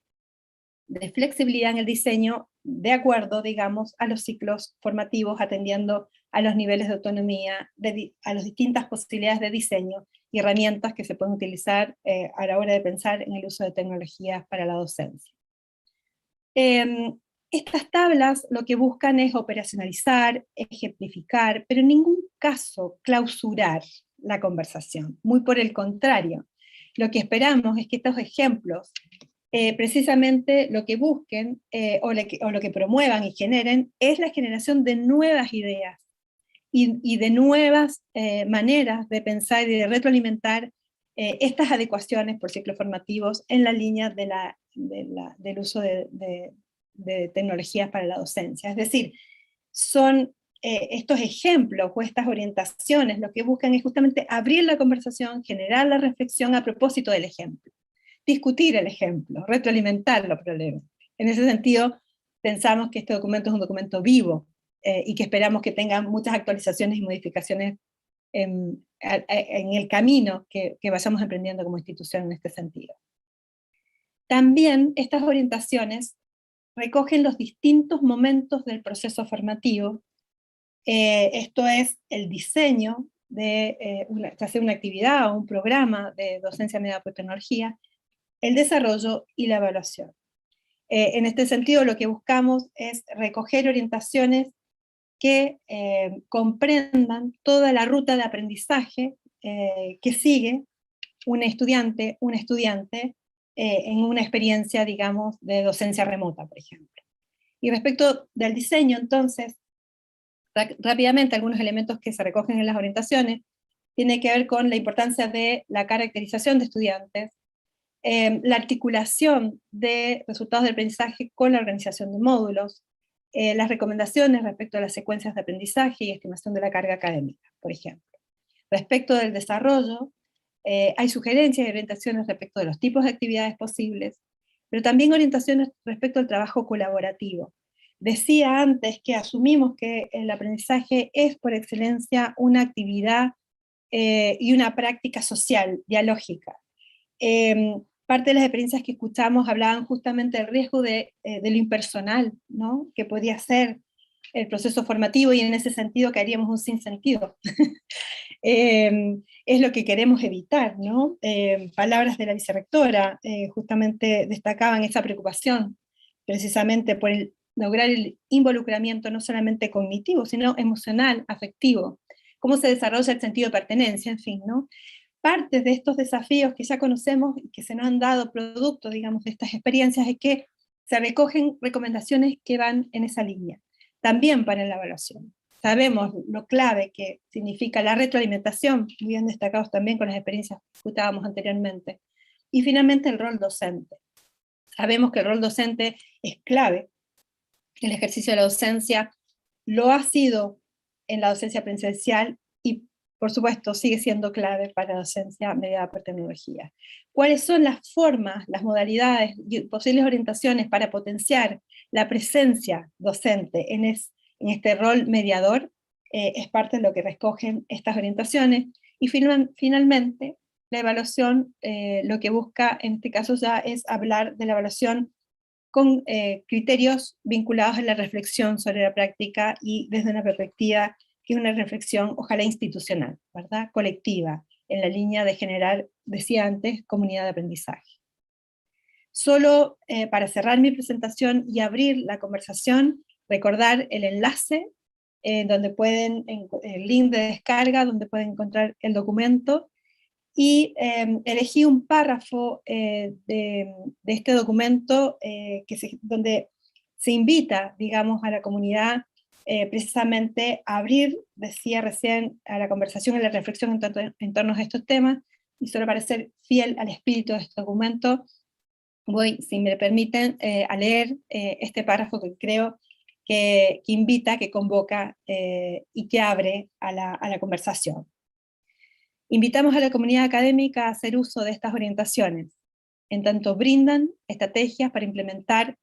de flexibilidad en el diseño de acuerdo, digamos, a los ciclos formativos, atendiendo a los niveles de autonomía, a las distintas posibilidades de diseño y herramientas que se pueden utilizar a la hora de pensar en el uso de tecnologías para la docencia. Estas tablas lo que buscan es operacionalizar, ejemplificar, pero en ningún caso clausurar la conversación. Muy por el contrario, lo que esperamos es que estos ejemplos precisamente lo que busquen o lo que promuevan y generen es la generación de nuevas ideas y de nuevas maneras de pensar y de retroalimentar estas adecuaciones por ciclos formativos en la línea del uso de tecnologías para la docencia. Es decir, son estos ejemplos o estas orientaciones lo que buscan es justamente abrir la conversación, generar la reflexión a propósito del ejemplo, discutir el ejemplo, retroalimentarlo probablemente. En ese sentido, pensamos que este documento es un documento vivo y que esperamos que tenga muchas actualizaciones y modificaciones en el camino que vayamos emprendiendo como institución en este sentido. También estas orientaciones recogen los distintos momentos del proceso formativo, esto es el diseño de hacer una actividad o un programa de docencia mediada por tecnología, el desarrollo y la evaluación. En este sentido, lo que buscamos es recoger orientaciones que comprendan toda la ruta de aprendizaje que sigue un estudiante en una experiencia, digamos, de docencia remota, por ejemplo. Y respecto del diseño, entonces, rápidamente algunos elementos que se recogen en las orientaciones tiene que ver con la importancia de la caracterización de estudiantes, la articulación de resultados del aprendizaje con la organización de módulos, las recomendaciones respecto a las secuencias de aprendizaje y estimación de la carga académica, por ejemplo. Respecto del desarrollo, hay sugerencias y orientaciones respecto de los tipos de actividades posibles, pero también orientaciones respecto al trabajo colaborativo. Decía antes que asumimos que el aprendizaje es por excelencia una actividad y una práctica social, dialógica. Parte de las experiencias que escuchamos hablaban justamente del riesgo de lo impersonal, ¿no? Que podía ser el proceso formativo, y en ese sentido caeríamos un sinsentido. Es lo que queremos evitar, ¿no? Palabras de la vicerrectora justamente destacaban esa preocupación, precisamente por lograr el involucramiento no solamente cognitivo, sino emocional, afectivo, cómo se desarrolla el sentido de pertenencia, en fin, ¿no? Partes de estos desafíos que ya conocemos y que se nos han dado producto, digamos, de estas experiencias, es que se recogen recomendaciones que van en esa línea, también para la evaluación. Sabemos lo clave que significa la retroalimentación, muy bien destacados también con las experiencias que discutábamos anteriormente. Y finalmente el rol docente. Sabemos que el rol docente es clave. El ejercicio de la docencia lo ha sido en la docencia presencial y, por supuesto, sigue siendo clave para la docencia mediada por tecnología. ¿Cuáles son las formas, las modalidades y posibles orientaciones para potenciar la presencia docente en este rol mediador? Es parte de lo que recogen estas orientaciones. Y finalmente, la evaluación lo que busca en este caso ya es hablar de la evaluación con criterios vinculados a la reflexión sobre la práctica y desde una perspectiva que es una reflexión, ojalá institucional, ¿verdad? Colectiva, en la línea de generar, decía antes, comunidad de aprendizaje. Solo para cerrar mi presentación y abrir la conversación, recordar el enlace, donde pueden, el link de descarga, donde pueden encontrar el documento, y elegí un párrafo de este documento donde se invita, digamos, a la comunidad precisamente a abrir, decía recién, a la conversación y la reflexión en torno a estos temas, y solo para ser fiel al espíritu de este documento, voy, si me permiten, a leer este párrafo que creo que invita, que convoca y que abre a la conversación. Invitamos a la comunidad académica a hacer uso de estas orientaciones, en tanto brindan estrategias para implementar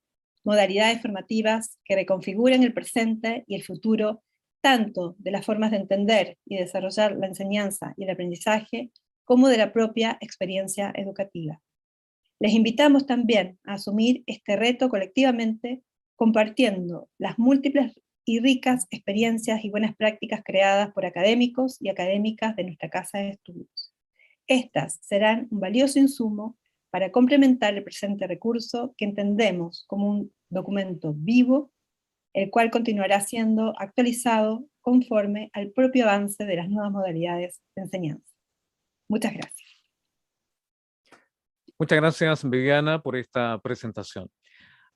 modalidades formativas que reconfiguren el presente y el futuro, tanto de las formas de entender y desarrollar la enseñanza y el aprendizaje, como de la propia experiencia educativa. Les invitamos también a asumir este reto colectivamente, compartiendo las múltiples y ricas experiencias y buenas prácticas creadas por académicos y académicas de nuestra casa de estudios. Estas serán un valioso insumo para complementar el presente recurso que entendemos como un documento vivo, el cual continuará siendo actualizado conforme al propio avance de las nuevas modalidades de enseñanza. Muchas gracias. Muchas gracias, Viviana, por esta presentación.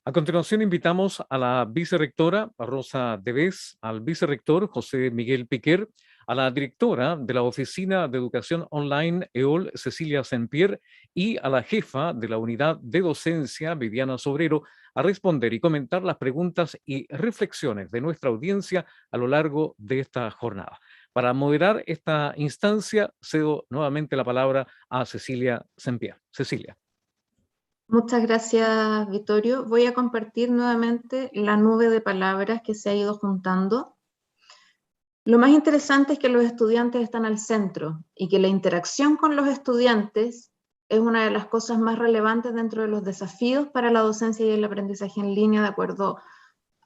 A continuación invitamos a la vicerrectora Rosa Debes, al vicerrector José Miguel Piquer, a la directora de la Oficina de Educación Online EOL, Cecilia Saint-Pierre, y a la jefa de la Unidad de Docencia, Viviana Sobrero, a responder y comentar las preguntas y reflexiones de nuestra audiencia a lo largo de esta jornada. Para moderar esta instancia, cedo nuevamente la palabra a Cecilia Saint-Pierre. Cecilia. Muchas gracias, Vittorio. Voy a compartir nuevamente la nube de palabras que se ha ido juntando. Lo más interesante es que los estudiantes están al centro y que la interacción con los estudiantes es una de las cosas más relevantes dentro de los desafíos para la docencia y el aprendizaje en línea, de acuerdo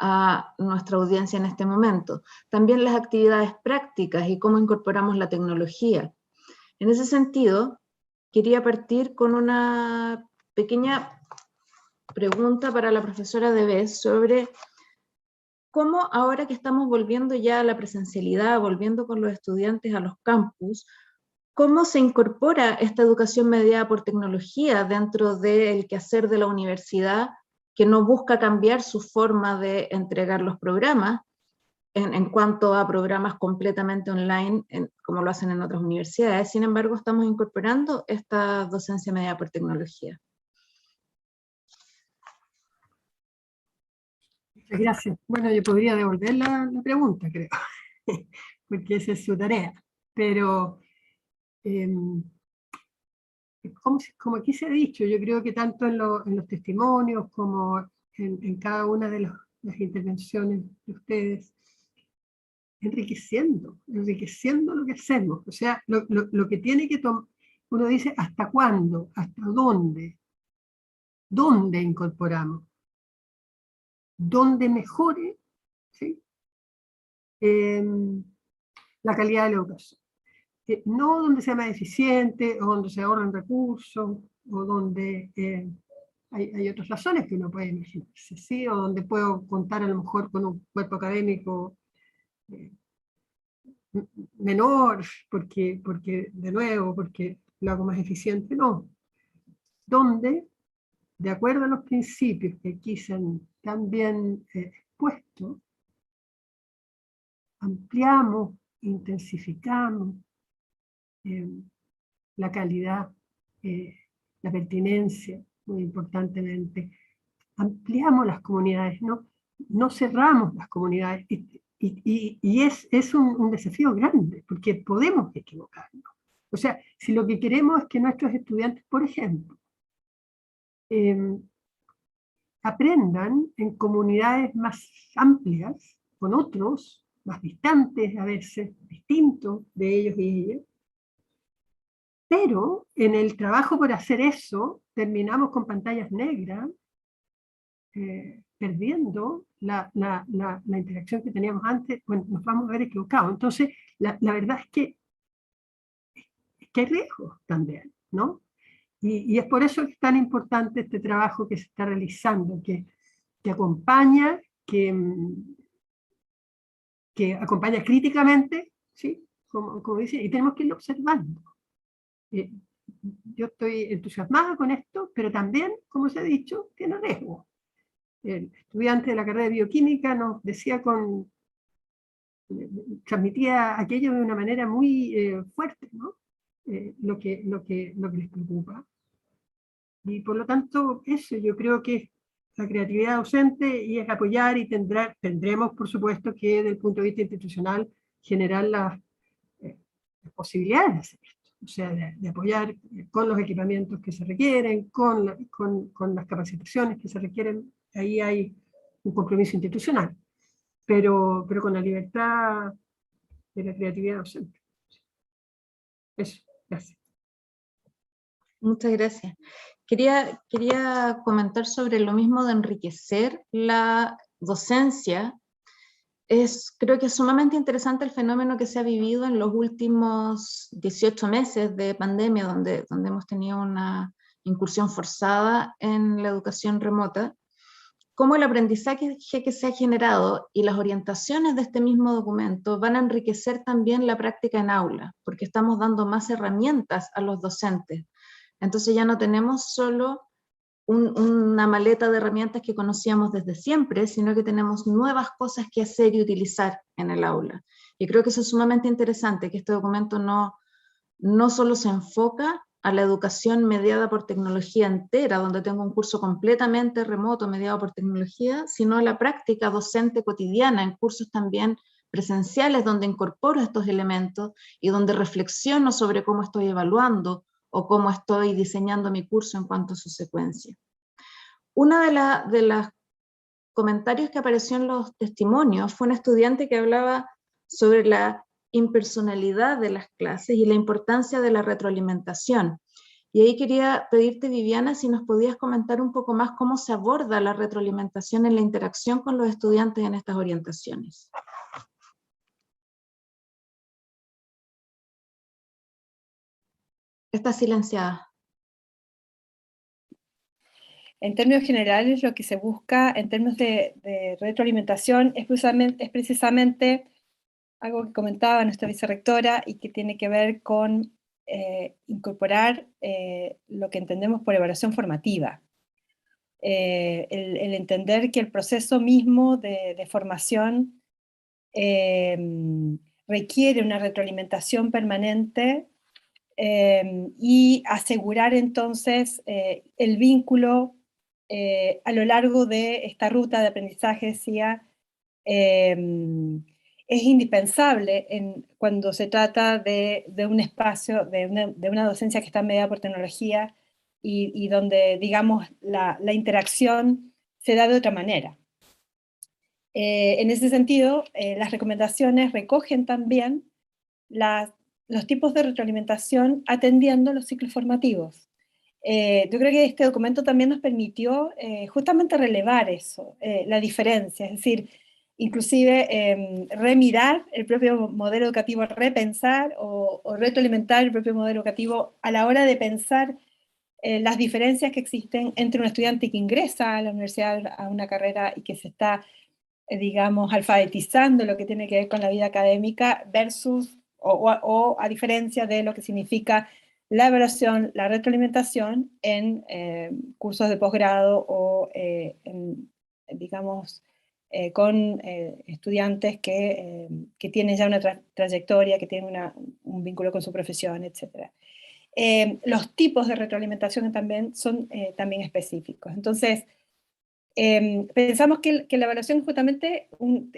a nuestra audiencia en este momento. También las actividades prácticas y cómo incorporamos la tecnología. En ese sentido, quería partir con una pequeña pregunta para la profesora Debes sobre cómo ahora que estamos volviendo ya a la presencialidad, volviendo con los estudiantes a los campus, ¿cómo se incorpora esta educación mediada por tecnología dentro del quehacer de la universidad, que no busca cambiar su forma de entregar los programas en cuanto a programas completamente online, como lo hacen en otras universidades? Sin embargo, estamos incorporando esta docencia mediada por tecnología. Muchas gracias. Bueno, yo podría devolver la pregunta, creo, porque esa es su tarea. Pero, como aquí se ha dicho, yo creo que tanto en los testimonios como en cada una de las intervenciones de ustedes, enriqueciendo lo que hacemos. O sea, lo que tiene que tomar, uno dice, ¿hasta cuándo? ¿Hasta dónde? ¿Dónde incorporamos? ¿Dónde mejore? ¿Sí? La calidad de la educación. No donde sea más eficiente, o donde se ahorran recursos, o donde hay otras razones que uno puede imaginarse, ¿sí? O donde puedo contar a lo mejor con un cuerpo académico menor, porque de nuevo, porque lo hago más eficiente, no. Donde, de acuerdo a los principios que aquí se han también expuesto, ampliamos, intensificamos la calidad, la pertinencia, muy importantemente. Ampliamos las comunidades, no cerramos las comunidades. Y es un desafío grande, porque podemos equivocarnos. O sea, si lo que queremos es que nuestros estudiantes, por ejemplo, aprendan en comunidades más amplias, con otros, más distantes a veces, distintos de ellos y ellas, pero en el trabajo por hacer eso, terminamos con pantallas negras, perdiendo la interacción que teníamos antes, bueno, nos vamos a ver equivocados. Entonces, la verdad es que hay riesgos también, ¿no? Y es por eso que es tan importante este trabajo que se está realizando, que acompaña, que acompaña críticamente, ¿sí? Como dice, y tenemos que irlo observando. Yo estoy entusiasmada con esto, pero también, como se ha dicho, tiene riesgo. El estudiante de la carrera de bioquímica nos decía transmitía aquello de una manera muy fuerte, ¿no? Lo que les preocupa. Y por lo tanto, eso yo creo que es la creatividad docente, y es apoyar, y tendremos, por supuesto, que desde el punto de vista institucional generar las posibilidades de hacer esto. O sea, de apoyar con los equipamientos que se requieren, con las capacitaciones que se requieren. Ahí hay un compromiso institucional, pero con la libertad de la creatividad docente. Eso, gracias. Muchas gracias. Quería comentar sobre lo mismo de enriquecer la docencia. Creo que es sumamente interesante el fenómeno que se ha vivido en los últimos 18 meses de pandemia, donde hemos tenido una incursión forzada en la educación remota, cómo el aprendizaje que se ha generado y las orientaciones de este mismo documento van a enriquecer también la práctica en aula, porque estamos dando más herramientas a los docentes. Entonces ya no tenemos solo una maleta de herramientas que conocíamos desde siempre, sino que tenemos nuevas cosas que hacer y utilizar en el aula. Y creo que eso es sumamente interesante, que este documento no solo se enfoca a la educación mediada por tecnología entera, donde tengo un curso completamente remoto mediado por tecnología, sino a la práctica docente cotidiana, en cursos también presenciales, donde incorporo estos elementos y donde reflexiono sobre cómo estoy evaluando o cómo estoy diseñando mi curso en cuanto a su secuencia. Una de los comentarios que apareció en los testimonios fue un estudiante que hablaba sobre la impersonalidad de las clases y la importancia de la retroalimentación. Y ahí quería pedirte, Viviana, si nos podías comentar un poco más cómo se aborda la retroalimentación en la interacción con los estudiantes en estas orientaciones. Está silenciada. En términos generales, lo que se busca en términos de retroalimentación es precisamente algo que comentaba nuestra vicerrectora y que tiene que ver con incorporar lo que entendemos por evaluación formativa. El entender que el proceso mismo de formación requiere una retroalimentación permanente y asegurar entonces el vínculo a lo largo de esta ruta de aprendizaje, decía, es indispensable cuando se trata de un espacio, de una docencia que está mediada por tecnología y donde, digamos, la interacción se da de otra manera. En ese sentido, las recomendaciones recogen también los tipos de retroalimentación atendiendo los ciclos formativos. Yo creo que este documento también nos permitió justamente relevar eso, la diferencia, es decir, inclusive remirar el propio modelo educativo, repensar o retroalimentar el propio modelo educativo a la hora de pensar las diferencias que existen entre un estudiante que ingresa a la universidad a una carrera y que se está, digamos, alfabetizando lo que tiene que ver con la vida académica versus, o a diferencia de lo que significa la evaluación, la retroalimentación en cursos de posgrado o, digamos, con estudiantes que tienen ya una trayectoria, que tienen un vínculo con su profesión, etc. Los tipos de retroalimentación también son también específicos. Entonces, pensamos que la evaluación justamente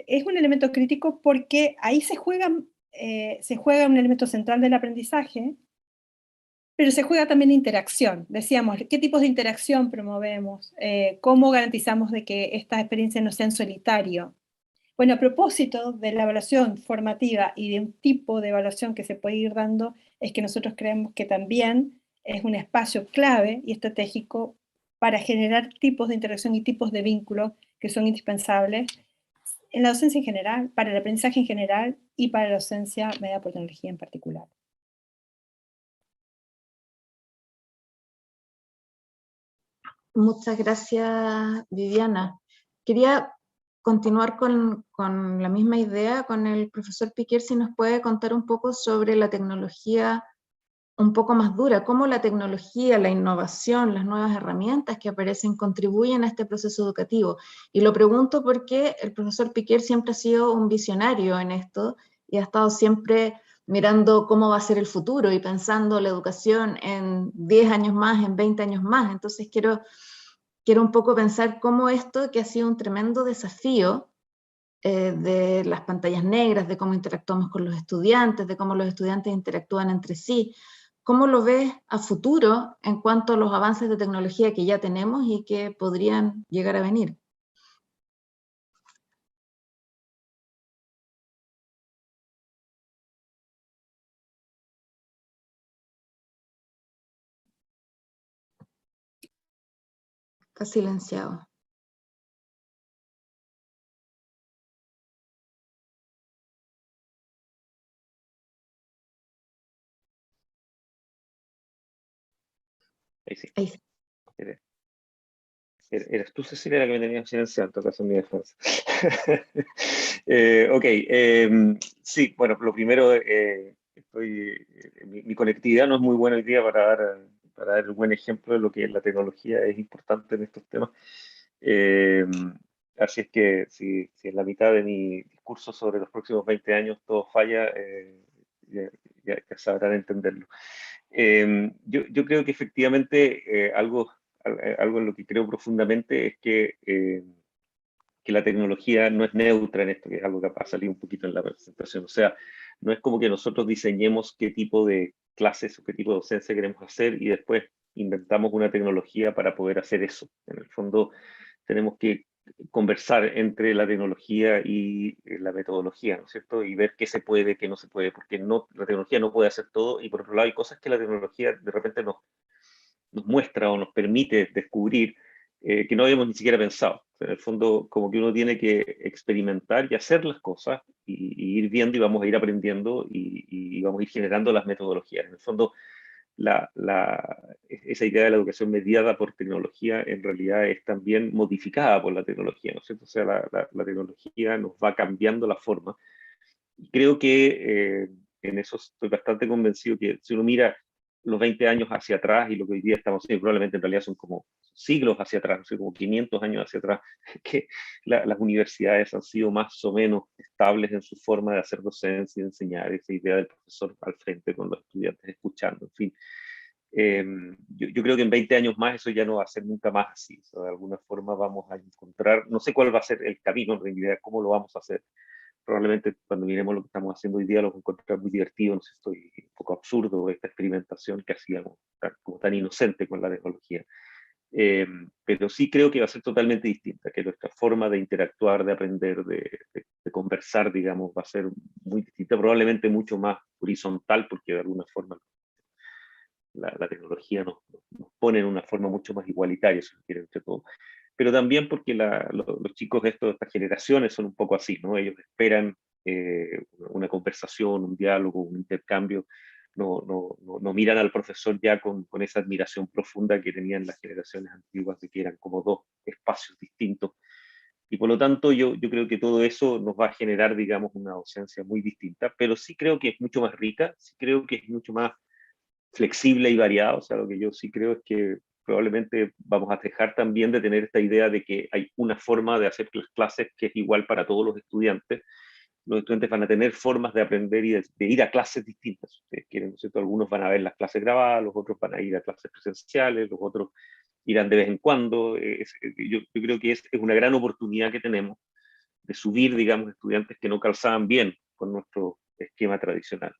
es un elemento crítico porque ahí se juega un elemento central del aprendizaje, pero se juega también interacción. Decíamos, ¿qué tipos de interacción promovemos? ¿Cómo garantizamos de que estas experiencias no sean solitario? Bueno, a propósito de la evaluación formativa y de un tipo de evaluación que se puede ir dando, es que nosotros creemos que también es un espacio clave y estratégico para generar tipos de interacción y tipos de vínculos que son indispensables en la docencia en general, para el aprendizaje en general y para la docencia mediada por tecnología en particular. Muchas gracias, Viviana. Quería continuar con la misma idea con el profesor Piquer, si nos puede contar un poco sobre la tecnología un poco más dura, cómo la tecnología, la innovación, las nuevas herramientas que aparecen contribuyen a este proceso educativo. Y lo pregunto porque el profesor Piquer siempre ha sido un visionario en esto y ha estado siempre mirando cómo va a ser el futuro y pensando la educación en 10 años más, en 20 años más. Entonces quiero un poco pensar cómo esto, que ha sido un tremendo desafío, de las pantallas negras, de cómo interactuamos con los estudiantes, de cómo los estudiantes interactúan entre sí, ¿cómo lo ves a futuro en cuanto a los avances de tecnología que ya tenemos y que podrían llegar a venir? Está silenciado. Ahí sí. Ahí sí. Eres tú, Cecilia, la que me tenías silenciado, en todo caso, en mi defensa. Ok, sí, bueno, lo primero, mi conectividad no es muy buena hoy día para dar un buen ejemplo de lo que la tecnología es importante en estos temas. Así es que si en la mitad de mi discurso sobre los próximos 20 años todo falla, ya sabrán entenderlo. Yo creo que efectivamente algo en lo que creo profundamente es que la tecnología no es neutra en esto, que es algo que ha salido un poquito en la presentación. O sea, no es como que nosotros diseñemos qué tipo de clases o qué tipo de docencia queremos hacer y después inventamos una tecnología para poder hacer eso. En el fondo, tenemos que conversar entre la tecnología y la metodología, ¿no es cierto? Y ver qué se puede, qué no se puede, porque la tecnología no puede hacer todo, y por otro lado hay cosas que la tecnología de repente nos muestra o nos permite descubrir que no habíamos ni siquiera pensado. En el fondo, como que uno tiene que experimentar y hacer las cosas y ir viendo, y vamos a ir aprendiendo y vamos a ir generando las metodologías. En el fondo, esa idea de la educación mediada por tecnología en realidad es también modificada por la tecnología, ¿no es cierto? O sea, la tecnología nos va cambiando la forma. Y creo que en eso estoy bastante convencido que si uno mira los 20 años hacia atrás y lo que hoy día estamos haciendo, probablemente en realidad son como siglos hacia atrás, no sé, como 500 años hacia atrás, que las universidades han sido más o menos estables en su forma de hacer docencia y de enseñar, esa idea del profesor al frente con los estudiantes escuchando, en fin. Yo creo que en 20 años más eso ya no va a ser nunca más así. O sea, de alguna forma vamos a encontrar, no sé cuál va a ser el camino en realidad, cómo lo vamos a hacer. Probablemente cuando miremos lo que estamos haciendo hoy día lo vamos a encontrar muy divertido, no sé, estoy un poco absurdo esta experimentación que hacíamos como tan inocente con la tecnología. Pero sí creo que va a ser totalmente distinta, que nuestra forma de interactuar, de aprender, de conversar, digamos, va a ser muy distinta, probablemente mucho más horizontal, porque de alguna forma la tecnología nos pone en una forma mucho más igualitaria, si lo quieren, entre todos. Pero también porque los chicos de estas generaciones son un poco así, ¿no? Ellos esperan una conversación, un diálogo, un intercambio, no miran al profesor ya con esa admiración profunda que tenían las generaciones antiguas, de que eran como dos espacios distintos. Y por lo tanto yo creo que todo eso nos va a generar, digamos, una docencia muy distinta, pero sí creo que es mucho más rica, sí creo que es mucho más flexible y variada. O sea, lo que yo sí creo es que probablemente vamos a dejar también de tener esta idea de que hay una forma de hacer las clases que es igual para todos los estudiantes. Los estudiantes van a tener formas de aprender y de ir a clases distintas. Ustedes quieren, ¿no es cierto? Algunos van a ver las clases grabadas, los otros van a ir a clases presenciales, los otros irán de vez en cuando. Yo creo que es una gran oportunidad que tenemos de subir, digamos, estudiantes que no calzaban bien con nuestro esquema tradicional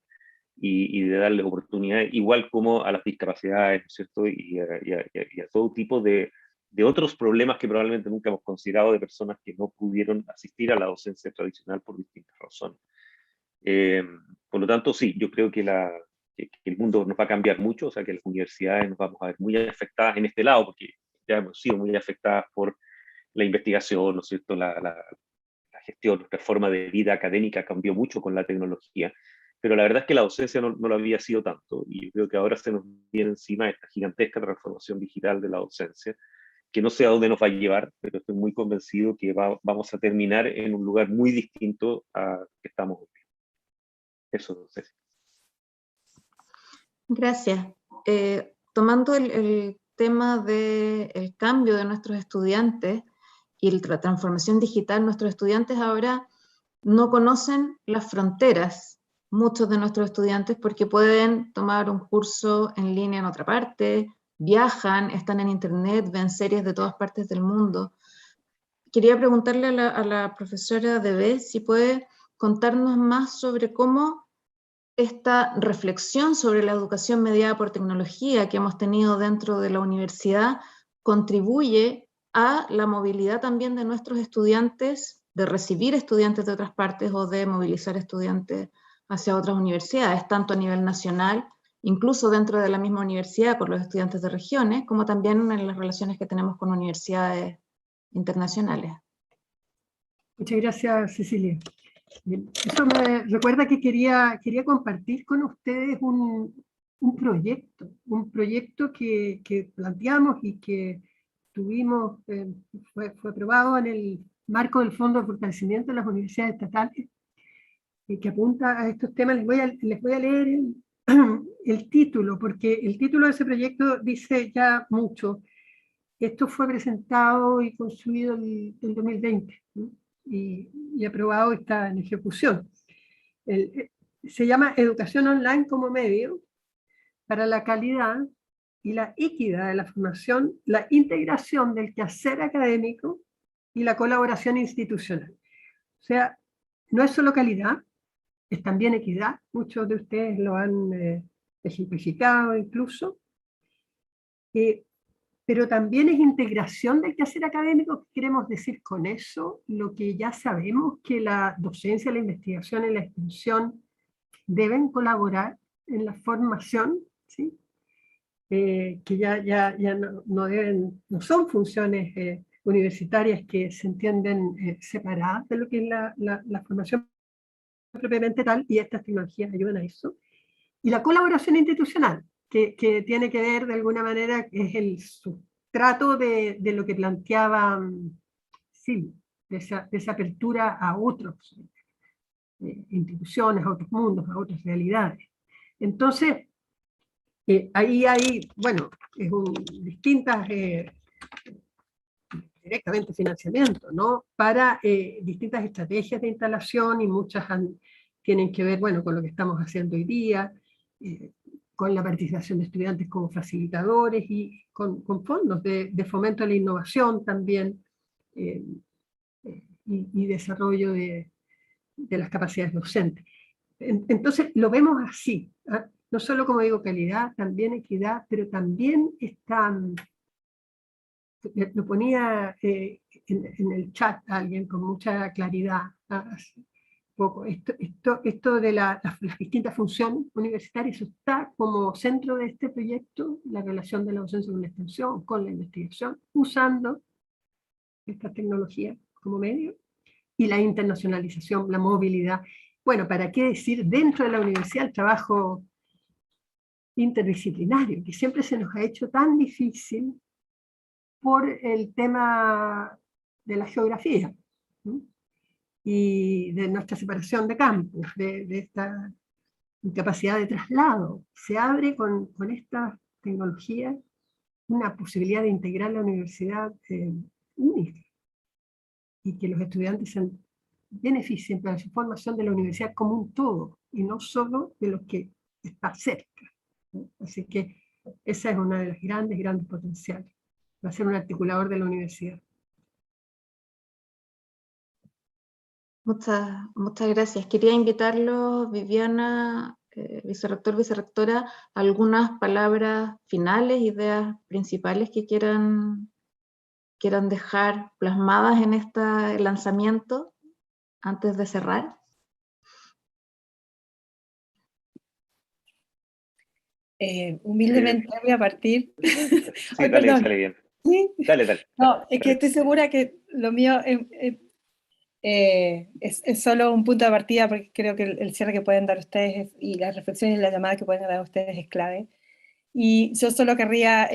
y de darles oportunidades, igual como a las discapacidades, ¿no es cierto? Y a todo tipo de otros problemas que probablemente nunca hemos considerado, de personas que no pudieron asistir a la docencia tradicional por distintas razones. Por lo tanto, sí, yo creo que el mundo nos va a cambiar mucho, o sea, que las universidades nos vamos a ver muy afectadas en este lado, porque ya hemos sido muy afectadas por la investigación, ¿no es cierto? La gestión, nuestra forma de vida académica cambió mucho con la tecnología, pero la verdad es que la docencia no lo había sido tanto, y yo creo que ahora se nos viene encima esta gigantesca transformación digital de la docencia, que no sé a dónde nos va a llevar, pero estoy muy convencido que vamos a terminar en un lugar muy distinto a que estamos hoy. Eso, Ceci. Gracias. Tomando el tema del cambio de nuestros estudiantes y la transformación digital, nuestros estudiantes ahora no conocen las fronteras, muchos de nuestros estudiantes, porque pueden tomar un curso en línea en otra parte, viajan, están en internet, ven series de todas partes del mundo. Quería preguntarle a la profesora Debé si puede contarnos más sobre cómo esta reflexión sobre la educación mediada por tecnología que hemos tenido dentro de la universidad contribuye a la movilidad también de nuestros estudiantes, de recibir estudiantes de otras partes o de movilizar estudiantes hacia otras universidades, tanto a nivel nacional, incluso dentro de la misma universidad con los estudiantes de regiones, como también en las relaciones que tenemos con universidades internacionales. Muchas gracias, Cecilia. Bien, eso me recuerda que quería compartir con ustedes un proyecto que planteamos y que tuvimos, fue aprobado en el marco del Fondo de Fortalecimiento de las Universidades Estatales, que apunta a estos temas. Les voy a leer el título, porque el título de ese proyecto dice ya mucho. Esto fue presentado y construido en 2020, ¿no? Y aprobado, está en ejecución. Se llama Educación Online como medio para la calidad y la equidad de la formación, la integración del quehacer académico y la colaboración institucional. O sea, no es solo calidad, es también equidad. Muchos de ustedes lo han ejemplificado incluso. Pero también es integración del quehacer académico. ¿Qué queremos decir con eso? Lo que ya sabemos, que la docencia, la investigación y la extensión deben colaborar en la formación, ¿sí? Que ya no son funciones universitarias que se entienden separadas de lo que es la formación propiamente tal, y estas tecnologías ayudan a eso. Y la colaboración institucional, que tiene que ver de alguna manera, es el sustrato de lo que planteaba Silvia, de esa apertura a otros. instituciones, a otros mundos, a otras realidades. Entonces, ahí hay, bueno, distintas, directamente financiamiento, ¿no? Para distintas estrategias de instalación, y muchas tienen que ver, bueno, con lo que estamos haciendo hoy día, con la participación de estudiantes como facilitadores y con fondos de fomento a la innovación también, y desarrollo de las capacidades docentes. Entonces lo vemos así, ¿eh? No solo, como digo, calidad, también equidad, pero también lo ponía en el chat alguien con mucha claridad, hace poco, esto de las distintas funciones universitarias, eso está como centro de este proyecto, la relación de la docencia con la extensión, con la investigación, usando esta tecnología como medio, y la internacionalización, la movilidad. Bueno, ¿para qué decir dentro de la universidad el trabajo interdisciplinario, que siempre se nos ha hecho tan difícil por el tema de la geografía, ¿sí? Y de nuestra separación de campus, de esta incapacidad de traslado? Se abre con esta tecnología una posibilidad de integrar la universidad única, y que los estudiantes se beneficien para su formación de la universidad como un todo, y no solo de los que está cerca, ¿no? Así que esa es una de las grandes potenciales. Va a ser un articulador de la universidad. Muchas gracias. Quería invitarlos, Viviana, vicerrector, vicerrectora, algunas palabras finales, ideas principales que quieran dejar plasmadas en este lanzamiento antes de cerrar. Humildemente voy a partir. Sí, Ay, dale, perdón. sale bien. ¿Sí? Dale. No, es que estoy segura que lo mío es solo un punto de partida, porque creo que el cierre que pueden dar ustedes y las reflexiones y la llamada que pueden dar ustedes es clave. Y yo solo querría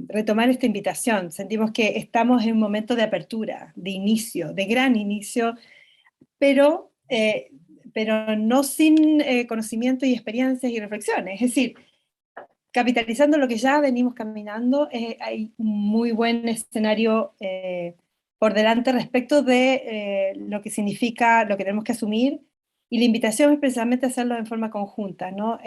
retomar esta invitación. Sentimos que estamos en un momento de apertura, de inicio, de gran inicio, pero no sin conocimiento y experiencias y reflexiones. Es decir, capitalizando lo que ya venimos caminando, hay un muy buen escenario por delante respecto de lo que significa, lo que tenemos que asumir, y la invitación es precisamente hacerlo en forma conjunta, ¿no?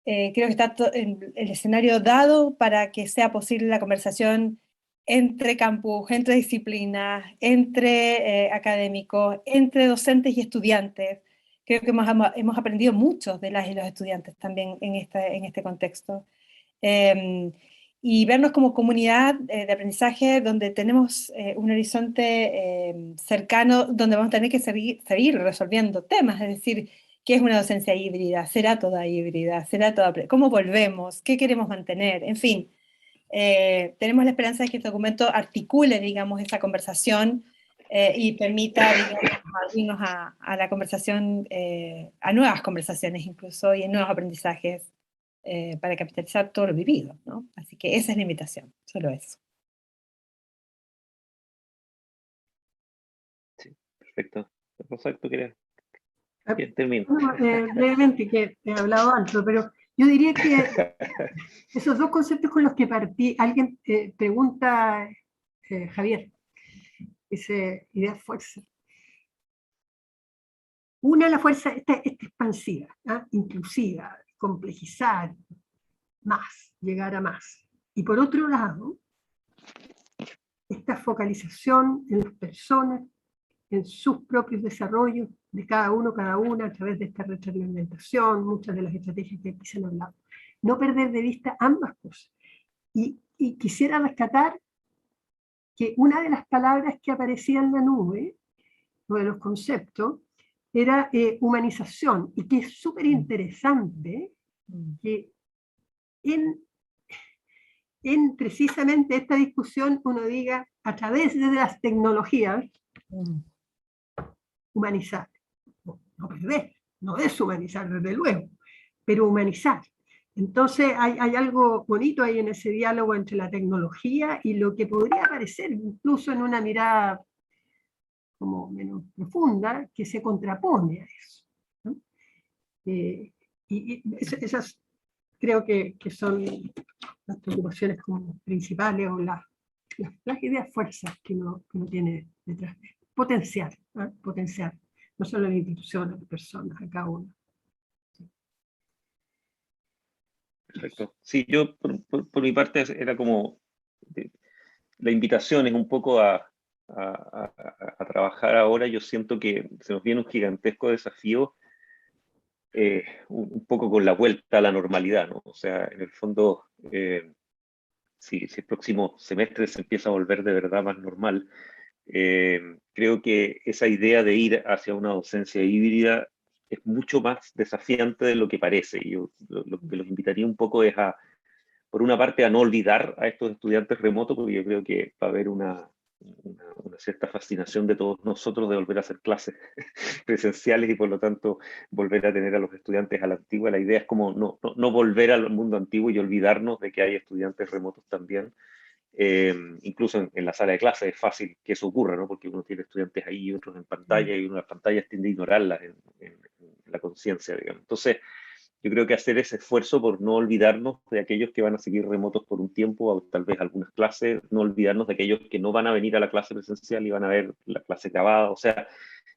Creo que está el escenario dado para que sea posible la conversación entre campus, entre disciplinas, entre académicos, entre docentes y estudiantes. Creo que hemos aprendido mucho de las y los estudiantes también en este contexto. Y vernos como comunidad de aprendizaje donde tenemos un horizonte cercano, donde vamos a tener que seguir resolviendo temas, es decir, ¿qué es una docencia híbrida? ¿Será toda híbrida? ¿Será toda? ¿Cómo volvemos? ¿Qué queremos mantener? En fin, tenemos la esperanza de que este documento articule, digamos, esa conversación y permita, digamos, abrirnos a la conversación, a nuevas conversaciones incluso, y en nuevos aprendizajes para capitalizar todo lo vivido, ¿no? Así que esa es la invitación, solo eso. Sí, perfecto. Rosa, ¿tú querías? Bien, termino. Brevemente, que he hablado alto, pero yo diría que esos dos conceptos con los que partí, alguien pregunta, Javier, dice, idea fuerza. Una, la fuerza esta expansiva, ¿ah? Inclusiva, complejizar más, llegar a más. Y por otro lado, esta focalización en las personas, en sus propios desarrollos de cada una, a través de esta retroalimentación, muchas de las estrategias que aquí se han hablado. No perder de vista ambas cosas. Y quisiera rescatar que una de las palabras que aparecía en la nube, uno de los conceptos, era humanización, y que es súper interesante que en precisamente esta discusión uno diga, a través de las tecnologías, humanizar. No perder, no deshumanizar desde luego, pero humanizar. Entonces hay algo bonito ahí en ese diálogo entre la tecnología y lo que podría parecer incluso en una mirada como menos profunda, que se contrapone a eso, ¿no? Esas creo que son las preocupaciones como principales o las ideas fuerzas que uno tiene detrás de esto. Potenciar, ¿no? Potenciar, no solo la institución, a las personas, a cada uno. Perfecto. Sí, yo por mi parte era como, la invitación es un poco a trabajar ahora. Yo siento que se nos viene un gigantesco desafío, un poco con la vuelta a la normalidad, ¿no? O sea, en el fondo, si el próximo semestre se empieza a volver de verdad más normal, creo que esa idea de ir hacia una docencia híbrida es mucho más desafiante de lo que parece. Y yo lo que los invitaría un poco es por una parte, a no olvidar a estos estudiantes remotos, porque yo creo que va a haber una cierta fascinación de todos nosotros de volver a hacer clases presenciales y por lo tanto volver a tener a los estudiantes a la antigua. La idea es como no volver al mundo antiguo y olvidarnos de que hay estudiantes remotos también. Incluso en la sala de clases es fácil que eso ocurra, ¿no? Porque uno tiene estudiantes ahí y otros en pantalla, y uno las pantallas tiende a ignorarlas en la conciencia, digamos. Entonces, yo creo que hacer ese esfuerzo por no olvidarnos de aquellos que van a seguir remotos por un tiempo, o tal vez algunas clases, no olvidarnos de aquellos que no van a venir a la clase presencial y van a ver la clase grabada. O sea,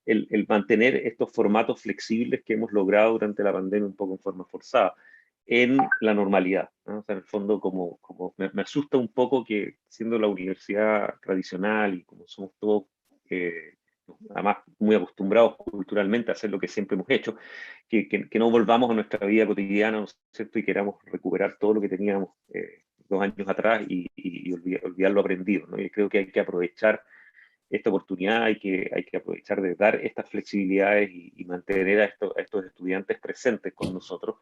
el mantener estos formatos flexibles que hemos logrado durante la pandemia un poco en forma forzada en la normalidad, ¿no? O sea, en el fondo me asusta un poco que siendo la universidad tradicional y como somos todos además muy acostumbrados culturalmente a hacer lo que siempre hemos hecho, que no volvamos a nuestra vida cotidiana, ¿no es cierto? Y queramos recuperar todo lo que teníamos 2 años atrás y olvidar lo aprendido, ¿no? Y creo que hay que aprovechar esta oportunidad, hay que aprovechar de dar estas flexibilidades y mantener a estos estudiantes presentes con nosotros,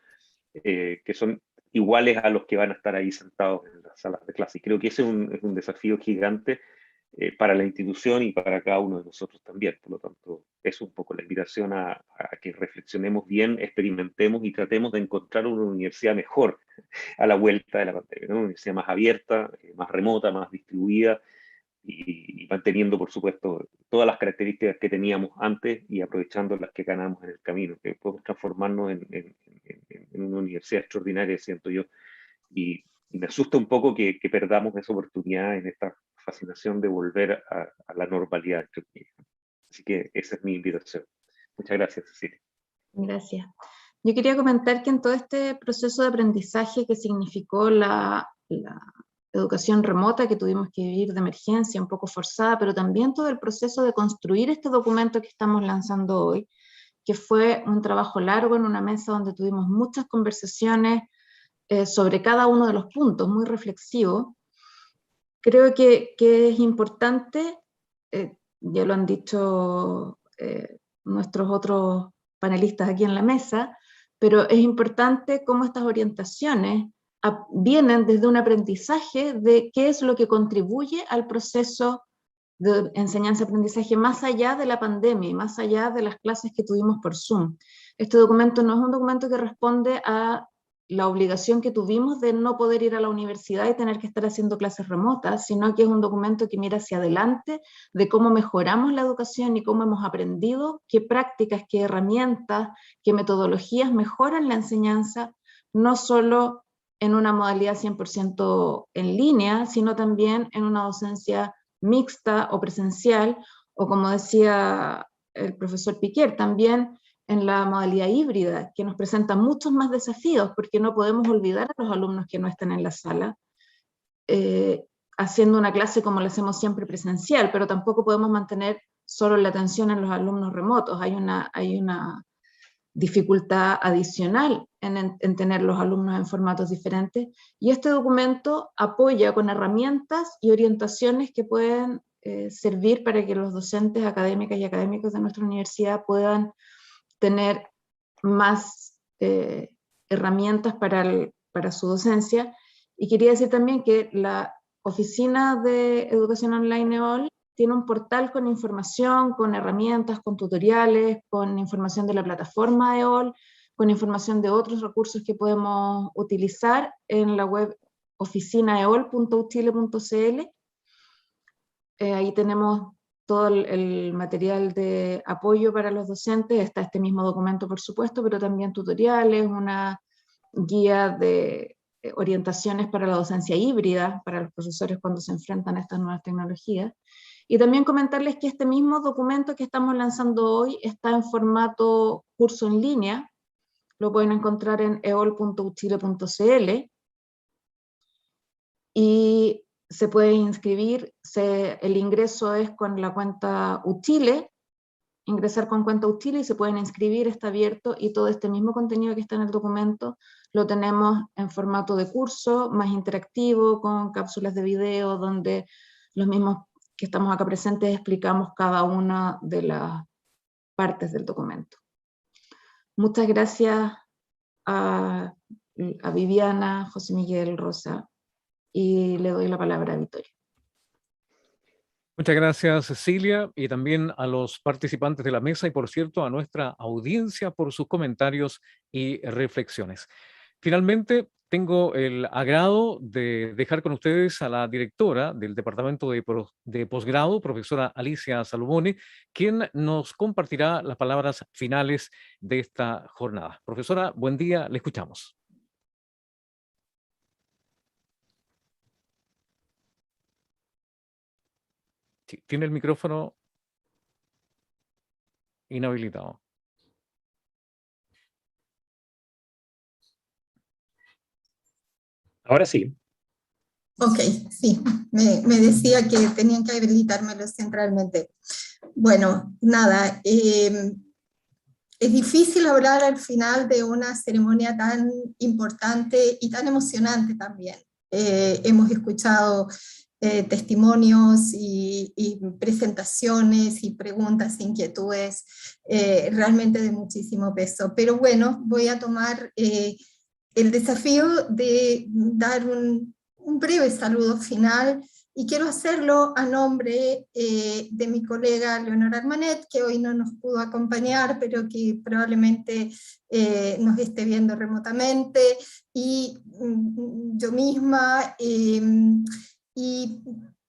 que son iguales a los que van a estar ahí sentados en las salas de clase. Y creo que ese es un desafío gigante para la institución y para cada uno de nosotros también. Por lo tanto, es un poco la invitación a que reflexionemos bien, experimentemos y tratemos de encontrar una universidad mejor a la vuelta de la pandemia, ¿no? Una universidad más abierta, más remota, más distribuida y manteniendo, por supuesto, todas las características que teníamos antes y aprovechando las que ganamos en el camino, que podemos transformarnos en una universidad extraordinaria, siento yo. Y me asusta un poco que perdamos esa oportunidad en esta fascinación de volver a la normalidad. Así que esa es mi invitación. Muchas gracias, Cecilia. Gracias. Yo quería comentar que en todo este proceso de aprendizaje que significó la educación remota que tuvimos que vivir de emergencia, un poco forzada, pero también todo el proceso de construir este documento que estamos lanzando hoy, que fue un trabajo largo en una mesa donde tuvimos muchas conversaciones sobre cada uno de los puntos, muy reflexivo. Creo que es importante, ya lo han dicho nuestros otros panelistas aquí en la mesa, pero es importante cómo estas orientaciones vienen desde un aprendizaje de qué es lo que contribuye al proceso de enseñanza-aprendizaje más allá de la pandemia y más allá de las clases que tuvimos por Zoom. Este documento no es un documento que responde a la obligación que tuvimos de no poder ir a la universidad y tener que estar haciendo clases remotas, sino que es un documento que mira hacia adelante de cómo mejoramos la educación y cómo hemos aprendido, qué prácticas, qué herramientas, qué metodologías mejoran la enseñanza, no solo en una modalidad 100% en línea, sino también en una docencia mixta o presencial, o como decía el profesor Piquer, también en la modalidad híbrida, que nos presenta muchos más desafíos, porque no podemos olvidar a los alumnos que no están en la sala, haciendo una clase como la hacemos siempre presencial, pero tampoco podemos mantener solo la atención en los alumnos remotos. Hay una dificultad adicional en tener los alumnos en formatos diferentes, y este documento apoya con herramientas y orientaciones que pueden servir para que los docentes académicas y académicos de nuestra universidad puedan tener más herramientas para su docencia. Y quería decir también que la Oficina de Educación Online EOL tiene un portal con información, con herramientas, con tutoriales, con información de la plataforma EOL, con información de otros recursos que podemos utilizar en la web oficinaeol.uchile.cl. Ahí tenemos todo el material de apoyo para los docentes. Está este mismo documento, por supuesto, pero también tutoriales, una guía de orientaciones para la docencia híbrida, para los profesores cuando se enfrentan a estas nuevas tecnologías. Y también comentarles que este mismo documento que estamos lanzando hoy está en formato curso en línea. Lo pueden encontrar en eol.uchile.cl y se puede inscribir. El ingreso es con la cuenta Uchile, ingresar con cuenta Uchile y se pueden inscribir, está abierto, y todo este mismo contenido que está en el documento lo tenemos en formato de curso, más interactivo, con cápsulas de video, donde los mismos que estamos acá presentes explicamos cada una de las partes del documento. Muchas gracias a Viviana, José Miguel, Rosa, y le doy la palabra a Victoria. Muchas gracias, Cecilia, y también a los participantes de la mesa y, por cierto, a nuestra audiencia por sus comentarios y reflexiones. Finalmente, tengo el agrado de dejar con ustedes a la directora del Departamento de Posgrado, profesora Alicia Salomone, quien nos compartirá las palabras finales de esta jornada. Profesora, buen día, le escuchamos. Sí, tiene el micrófono inhabilitado. Ahora sí. Ok, sí, me decía que tenían que habilitármelo centralmente. Bueno, nada, es difícil hablar al final de una ceremonia tan importante y tan emocionante también. Hemos escuchado testimonios y presentaciones y preguntas, inquietudes, realmente de muchísimo peso. Pero bueno, voy a tomar el desafío de dar un breve saludo final, y quiero hacerlo a nombre de mi colega Leonora Armanet, que hoy no nos pudo acompañar, pero que probablemente nos esté viendo remotamente, y yo misma. Y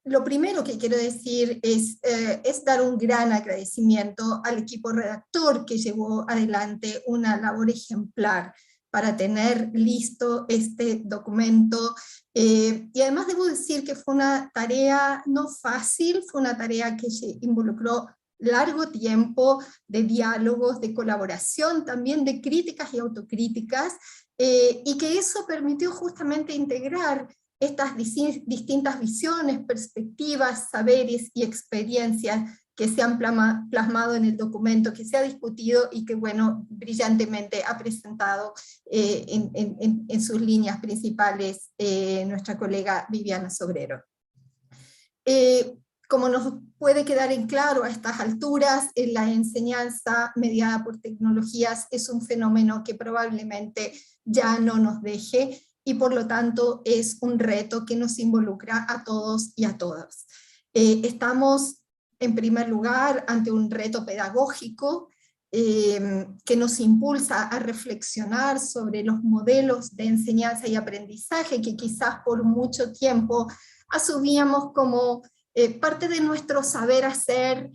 lo primero que quiero decir es dar un gran agradecimiento al equipo redactor que llevó adelante una labor ejemplar para tener listo este documento. Y además debo decir que fue una tarea no fácil, fue una tarea que involucró largo tiempo de diálogos, de colaboración, también de críticas y autocríticas, y que eso permitió justamente integrar estas distintas visiones, perspectivas, saberes y experiencias que se han plasmado en el documento, que se ha discutido y que, bueno, brillantemente ha presentado en sus líneas principales nuestra colega Viviana Sobrero. Como nos puede quedar en claro a estas alturas, la enseñanza mediada por tecnologías es un fenómeno que probablemente ya no nos deje, y por lo tanto es un reto que nos involucra a todos y a todas. Estamos en primer lugar ante un reto pedagógico que nos impulsa a reflexionar sobre los modelos de enseñanza y aprendizaje que quizás por mucho tiempo asumíamos como parte de nuestro saber hacer,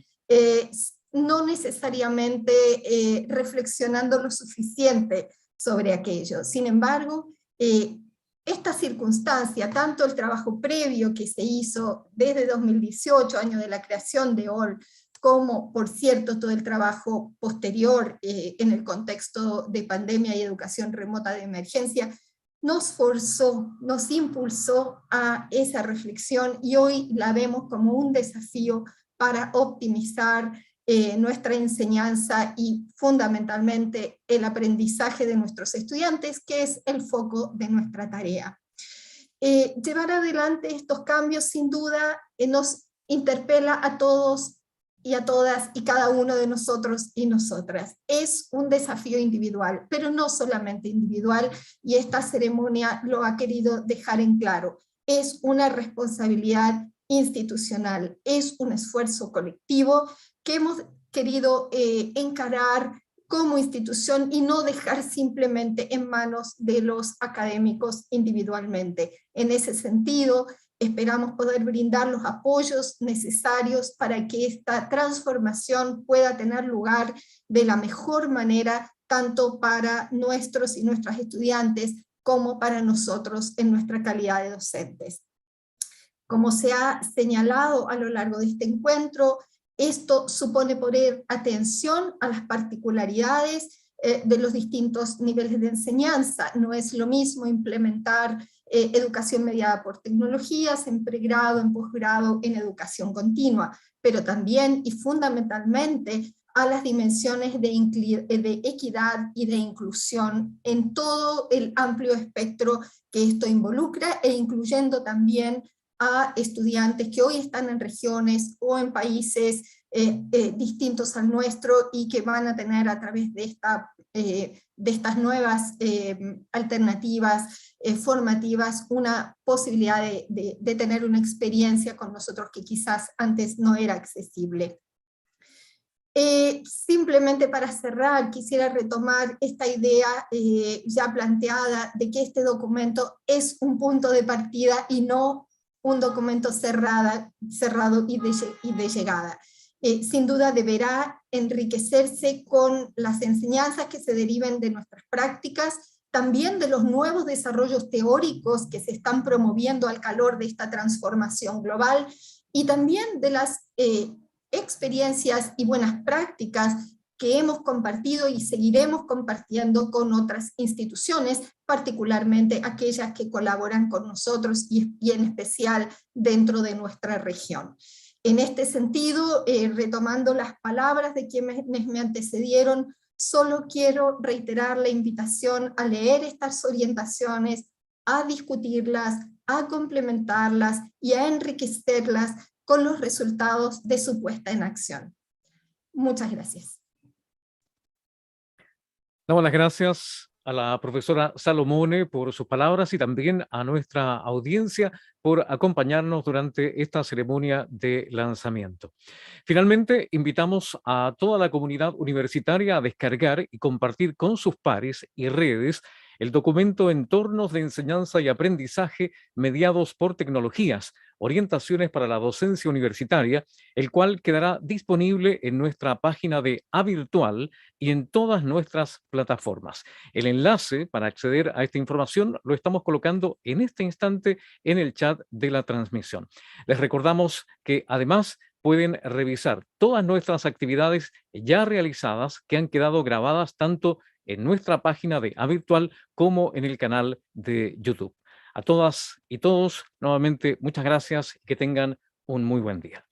no necesariamente reflexionando lo suficiente sobre aquello. Sin embargo, esta circunstancia, tanto el trabajo previo que se hizo desde 2018, año de la creación de EOL, como, por cierto, todo el trabajo posterior en el contexto de pandemia y educación remota de emergencia, nos forzó, nos impulsó a esa reflexión, y hoy la vemos como un desafío para optimizar nuestra enseñanza y fundamentalmente el aprendizaje de nuestros estudiantes, que es el foco de nuestra tarea. Llevar adelante estos cambios sin duda nos interpela a todos y a todas y cada uno de nosotros y nosotras. Es un desafío individual, pero no solamente individual, y esta ceremonia lo ha querido dejar en claro. Es una responsabilidad institucional, es un esfuerzo colectivo que hemos querido encarar como institución y no dejar simplemente en manos de los académicos individualmente. En ese sentido, Esperamos poder brindar los apoyos necesarios para que esta transformación pueda tener lugar de la mejor manera, tanto para nuestros y nuestras estudiantes, como para nosotros en nuestra calidad de docentes. Como se ha señalado a lo largo de este encuentro, esto supone poner atención a las particularidades de los distintos niveles de enseñanza. No es lo mismo implementar educación mediada por tecnologías en pregrado, en posgrado, en educación continua, pero también y fundamentalmente a las dimensiones de equidad y de inclusión en todo el amplio espectro que esto involucra, e incluyendo también a estudiantes que hoy están en regiones o en países distintos al nuestro y que van a tener a través de estas nuevas alternativas formativas una posibilidad de tener una experiencia con nosotros que quizás antes no era accesible. Simplemente para cerrar, quisiera retomar esta idea ya planteada de que este documento es un punto de partida y no un documento cerrado y de llegada. Sin duda deberá enriquecerse con las enseñanzas que se deriven de nuestras prácticas, también de los nuevos desarrollos teóricos que se están promoviendo al calor de esta transformación global, y también de las experiencias y buenas prácticas que hemos compartido y seguiremos compartiendo con otras instituciones, particularmente aquellas que colaboran con nosotros y en especial dentro de nuestra región. En este sentido, retomando las palabras de quienes me antecedieron, solo quiero reiterar la invitación a leer estas orientaciones, a discutirlas, a complementarlas y a enriquecerlas con los resultados de su puesta en acción. Muchas gracias. Damos las gracias a la profesora Salomone por sus palabras y también a nuestra audiencia por acompañarnos durante esta ceremonia de lanzamiento. Finalmente, invitamos a toda la comunidad universitaria a descargar y compartir con sus pares y redes el documento Entornos de Enseñanza y Aprendizaje mediados por tecnologías, orientaciones para la docencia universitaria, el cual quedará disponible en nuestra página de aVirtual y en todas nuestras plataformas. El enlace para acceder a esta información lo estamos colocando en este instante en el chat de la transmisión. Les recordamos que además pueden revisar todas nuestras actividades ya realizadas que han quedado grabadas tanto en nuestra página de aVirtual como en el canal de YouTube. A todas y todos, nuevamente, muchas gracias y que tengan un muy buen día.